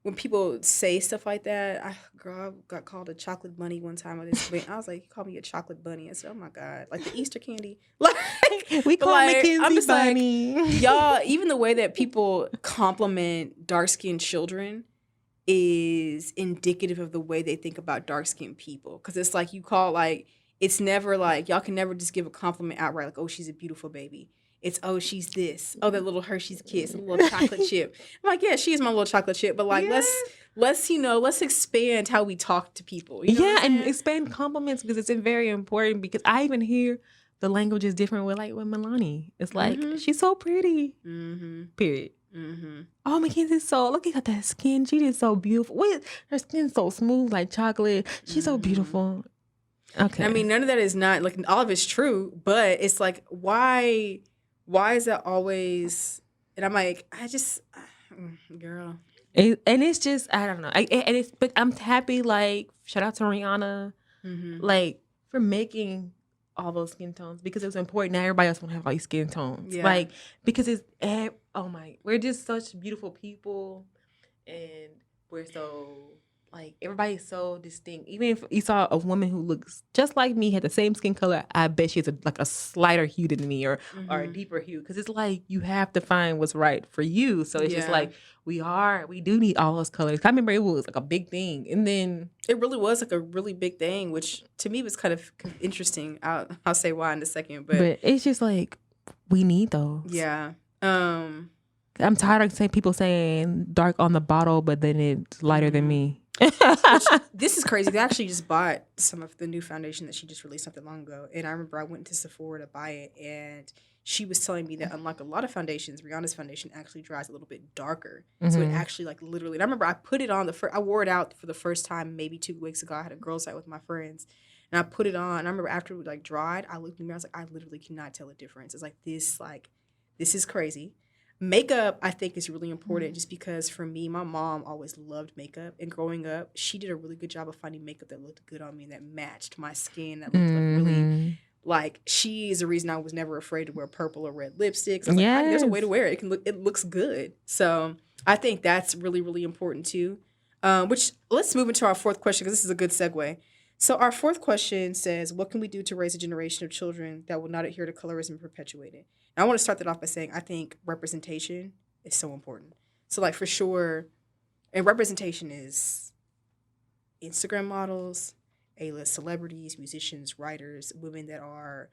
when people say stuff like that, I got called a chocolate bunny one time at this event. I was like, you called me a chocolate bunny. I said, oh my God, like the Easter candy. Like we call Mackenzie bunny. Like, y'all, even the way that people compliment dark-skinned children is indicative of the way they think about dark-skinned people. Because it's like it's never like, y'all can never just give a compliment outright, like, oh, she's a beautiful baby. It's, oh, she's this. Oh, that little Hershey's Kiss, a little chocolate chip. I'm like, yeah, she is my little chocolate chip. But like, let's expand how we talk to people. You know and expand compliments because it's very important. Because I even hear the language is different with Milani. It's like, she's so pretty. Period. Oh, Mackenzie's look at that skin. She is so beautiful. Wait, her skin's so smooth like chocolate. She's so beautiful. Okay. I mean, none of that is not like all of it's true, but it's like, why is that always? And I'm like, girl. And it's just, I don't know. But I'm happy. Like, shout out to Rihanna, like for making all those skin tones because it was important. Now everybody else want to have all these skin tones, like because we're just such beautiful people, and we're so. Like, everybody's so distinct. Even if you saw a woman who looks just like me, had the same skin color, I bet she has a slighter hue than me or a deeper hue. Because it's like, you have to find what's right for you. So it's just like, we do need all those colors. I remember it was like a big thing. And then... It really was like a really big thing, which to me was kind of interesting. I'll say why in a second. But it's just like, we need those. Yeah. I'm tired of people saying dark on the bottle, but then it's lighter than me. This is crazy. They actually just bought some of the new foundation that she just released not that long ago. And I remember I went to Sephora to buy it, and she was telling me that unlike a lot of foundations, Rihanna's foundation actually dries a little bit darker. So it actually like literally, and I remember I put it on I wore it out for the first time maybe 2 weeks ago. I had a girls' night with my friends, and I put it on. And I remember after it like dried, I looked in the mirror, I was like, I literally cannot tell a difference. It's like this is crazy. Makeup, I think, is really important just because for me, my mom always loved makeup. And growing up, she did a really good job of finding makeup that looked good on me and that matched my skin. That looked like really, like, she is the reason I was never afraid to wear purple or red lipsticks. I was like, there's a way to wear it. It looks good. So I think that's really, really important too. Which, let's move into our fourth question because this is a good segue. So our fourth question says, what can we do to raise a generation of children that will not adhere to colorism and perpetuate it? And I want to start that off by saying I think representation is so important. So like for sure, and representation is Instagram models, A-list celebrities, musicians, writers, women that are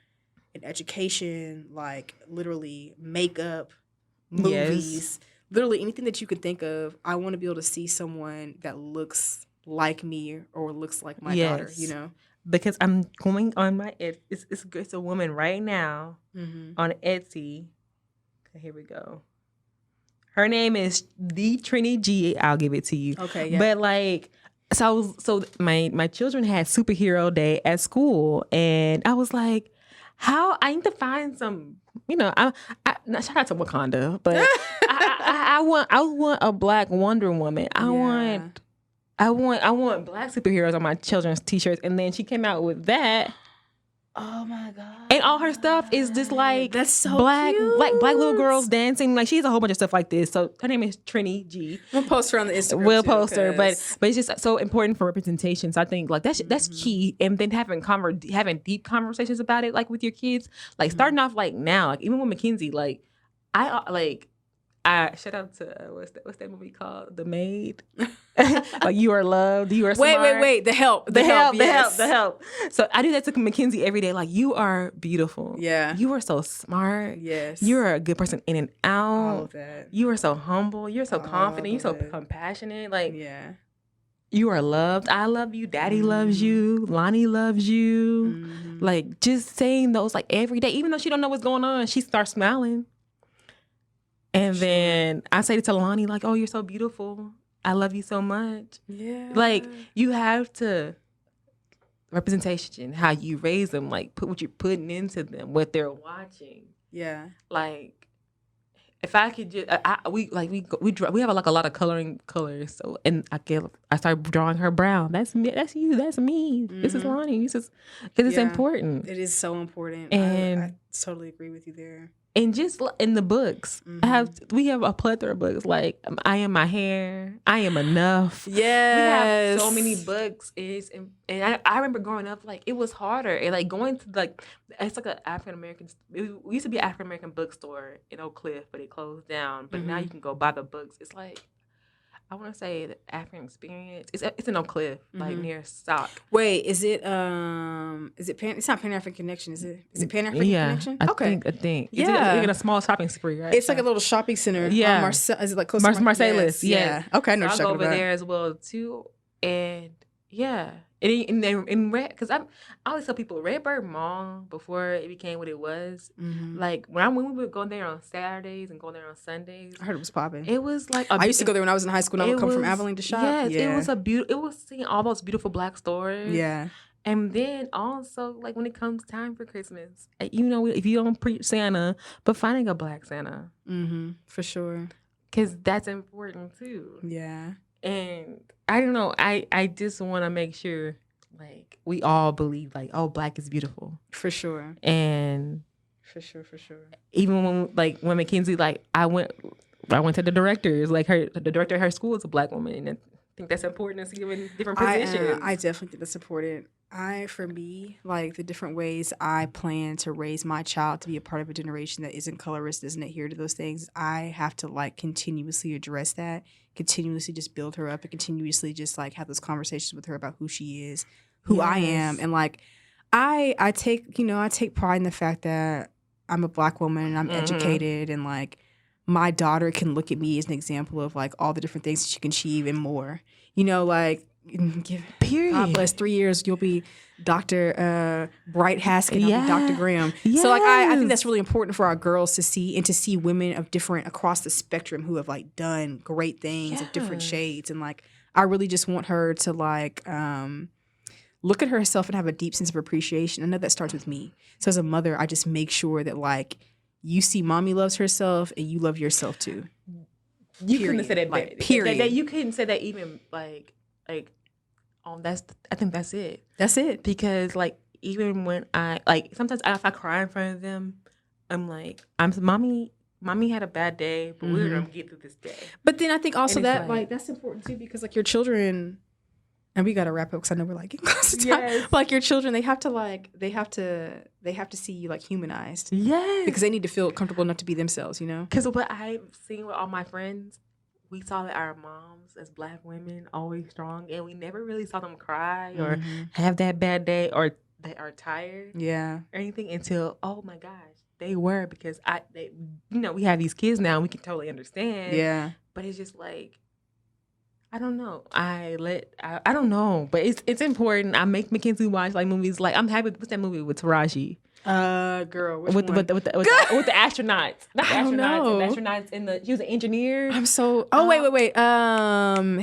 in education, like literally makeup, movies, literally anything that you could think of. I want to be able to see someone that looks like me or looks like my daughter, you know? Because I'm going on my it's a woman right now on Etsy. Okay, here we go. Her name is the Trini G. I'll give it to you. Okay, yeah. But like, so my children had superhero day at school, and I was like, how I need to find some. I shout out to Wakanda, but I want a black Wonder Woman. I want black superheroes on my children's t-shirts. And then she came out with that. Oh my God. And all her stuff is just like that's so black cute. Black little girls dancing. Like she has a whole bunch of stuff like this. So her name is Trini G. We'll post her on the Instagram. We'll post her, but it's just so important for representation. So I think like that's key. And then having deep conversations about it, like with your kids, like starting off like now, like even with Mackenzie, like shout out to what's that movie called? The Maid. Like you are loved, you are smart. Wait. The Help. The help. So I do that to Mackenzie every day. Like you are beautiful. Yeah. You are so smart. Yes. You are a good person in and out. All of that. You are so humble. You're so confident. You're so compassionate. Like yeah. You are loved. I love you. Daddy loves you. Lonnie loves you. Like just saying those like every day, even though she don't know what's going on, she starts smiling. And then I say to Lonnie, like, oh, you're so beautiful. I love you so much. Yeah. Like, you have to, representation, how you raise them, like, put what you're putting into them, what they're watching. Yeah. Like, if I could just, we have like a lot of colors. So, and I started drawing her brown. That's me. That's you. That's me. This is Lonnie. This is, because it's important. It is so important. And I totally agree with you there. And just in the books, we have a plethora of books. Like I Am My Hair, I Am Enough. Yes, we have so many books. And I remember growing up, like it was harder. And like going to like it's like an African American. We used to be an African American bookstore in Oak Cliff, but it closed down. But now you can go buy the books. It's like I want to say the African Experience. It's in Oak Cliff, like near Stock. Wait, is it it's not Pan African Connection, is it? Is it Pan African Connection? I think. Yeah. It's in a small shopping spree, right? It's like a little shopping center. Yeah. Is it like close to Marsalis? Yeah. Okay, I know so what I'll you're go over talking there as well too, and yeah. In red, because I always tell people Redbird Mall before it became what it was. Like when we would go there on Saturdays and go there on Sundays, I heard it was popping. It was like I used to go there when I was in high school. And I would come from Abilene to shop. Yes, it was it was seeing all those beautiful black stores. Yeah, and then also like when it comes time for Christmas, you know, if you don't preach Santa, but finding a black Santa, for sure, because that's important too. Yeah. And I don't know. I just want to make sure, like, we all believe, like, oh, black is beautiful. For sure. And for sure. Even when Mackenzie, like, I went to the directors, like the director of her school is a black woman, and I think that's important to see them in different positions. I definitely think that's important. For me, like the different ways I plan to raise my child to be a part of a generation that isn't colorist, doesn't adhere to those things, I have to like continuously address that, continuously just build her up and continuously just like have those conversations with her about who she is, who I am. And like, I take pride in the fact that I'm a black woman and I'm educated, and like my daughter can look at me as an example of like all the different things that she can achieve and more, you know, like, period. God bless, 3 years you'll be Dr. Bright Haskett, I'll be Dr. Graham. Yes. So like I think that's really important for our girls to see, and to see women of different across the spectrum who have like done great things of different shades. And like I really just want her to like look at herself and have a deep sense of appreciation. I know that starts with me. So as a mother, I just make sure that like you see mommy loves herself and you love yourself too. You couldn't have said that, like, period. That you couldn't say that even like I think that's it. That's it. Because like even when I like sometimes if I cry in front of them, I'm like, mommy had a bad day, but we're gonna get through this day. But then I think also that like that's important too, because like your children, and we gotta wrap up because I know we're like getting close to time. Yes. Like your children, they have to see you like humanized. Yes. Because they need to feel comfortable enough to be themselves, you know? Because what I've seen with all my friends, we saw that our moms as black women always strong, and we never really saw them cry or have that bad day or they are tired. Yeah. Or anything until, oh my gosh, they were, because we have these kids now and we can totally understand. Yeah. But it's just like, I don't know. I don't know, but it's important. I make Mackenzie watch like movies. Like I'm happy. What's that movie with Taraji? Girl, which with one? with the astronauts. Not the astronauts in the. She was an engineer. I'm so. Oh wait.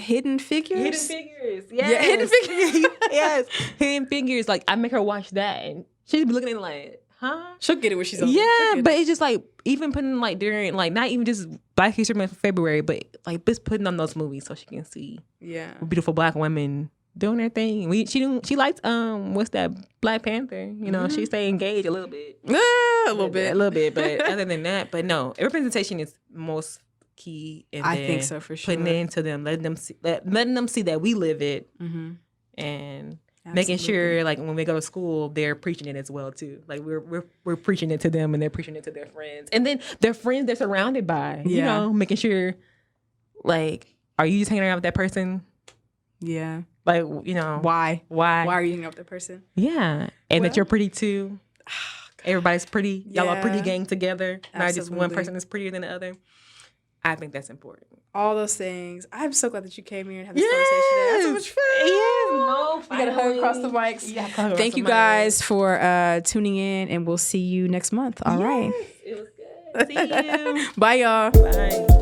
Hidden Figures. Hidden Figures. Yes. Yeah, Hidden Figures. Yes. Hidden Figures. Like I make her watch that, and she'd be looking at it like, huh? She'll get it when she's older. Yeah, but it's just like even putting like during like not even just Black History Month for February, but like just putting on those movies so she can see beautiful black women doing their thing. She liked what's that, Black Panther. You know, she stayed engaged a little bit. A little bit. But other than that, but no, representation is most key. And I think so, for sure. Putting it into them, letting them see that we live it, and making sure like when we go to school, they're preaching it as well too. Like we're preaching it to them, and they're preaching it to their friends, and then their friends they're surrounded by. You know, making sure like, are you just hanging out with that person? Yeah. Like, you know, why are you hanging out with that person? Yeah, and that you're pretty too. Everybody's pretty. Y'all are pretty gang together. Absolutely. Not just one person is prettier than the other. I think that's important. All those things. I'm so glad that you came here and had this conversation today. That's so much fun. Yeah, we gotta hug across the mics. Yeah, thank you guys for tuning in, and we'll see you next month. All right. It was good. See you. Bye, y'all. Bye.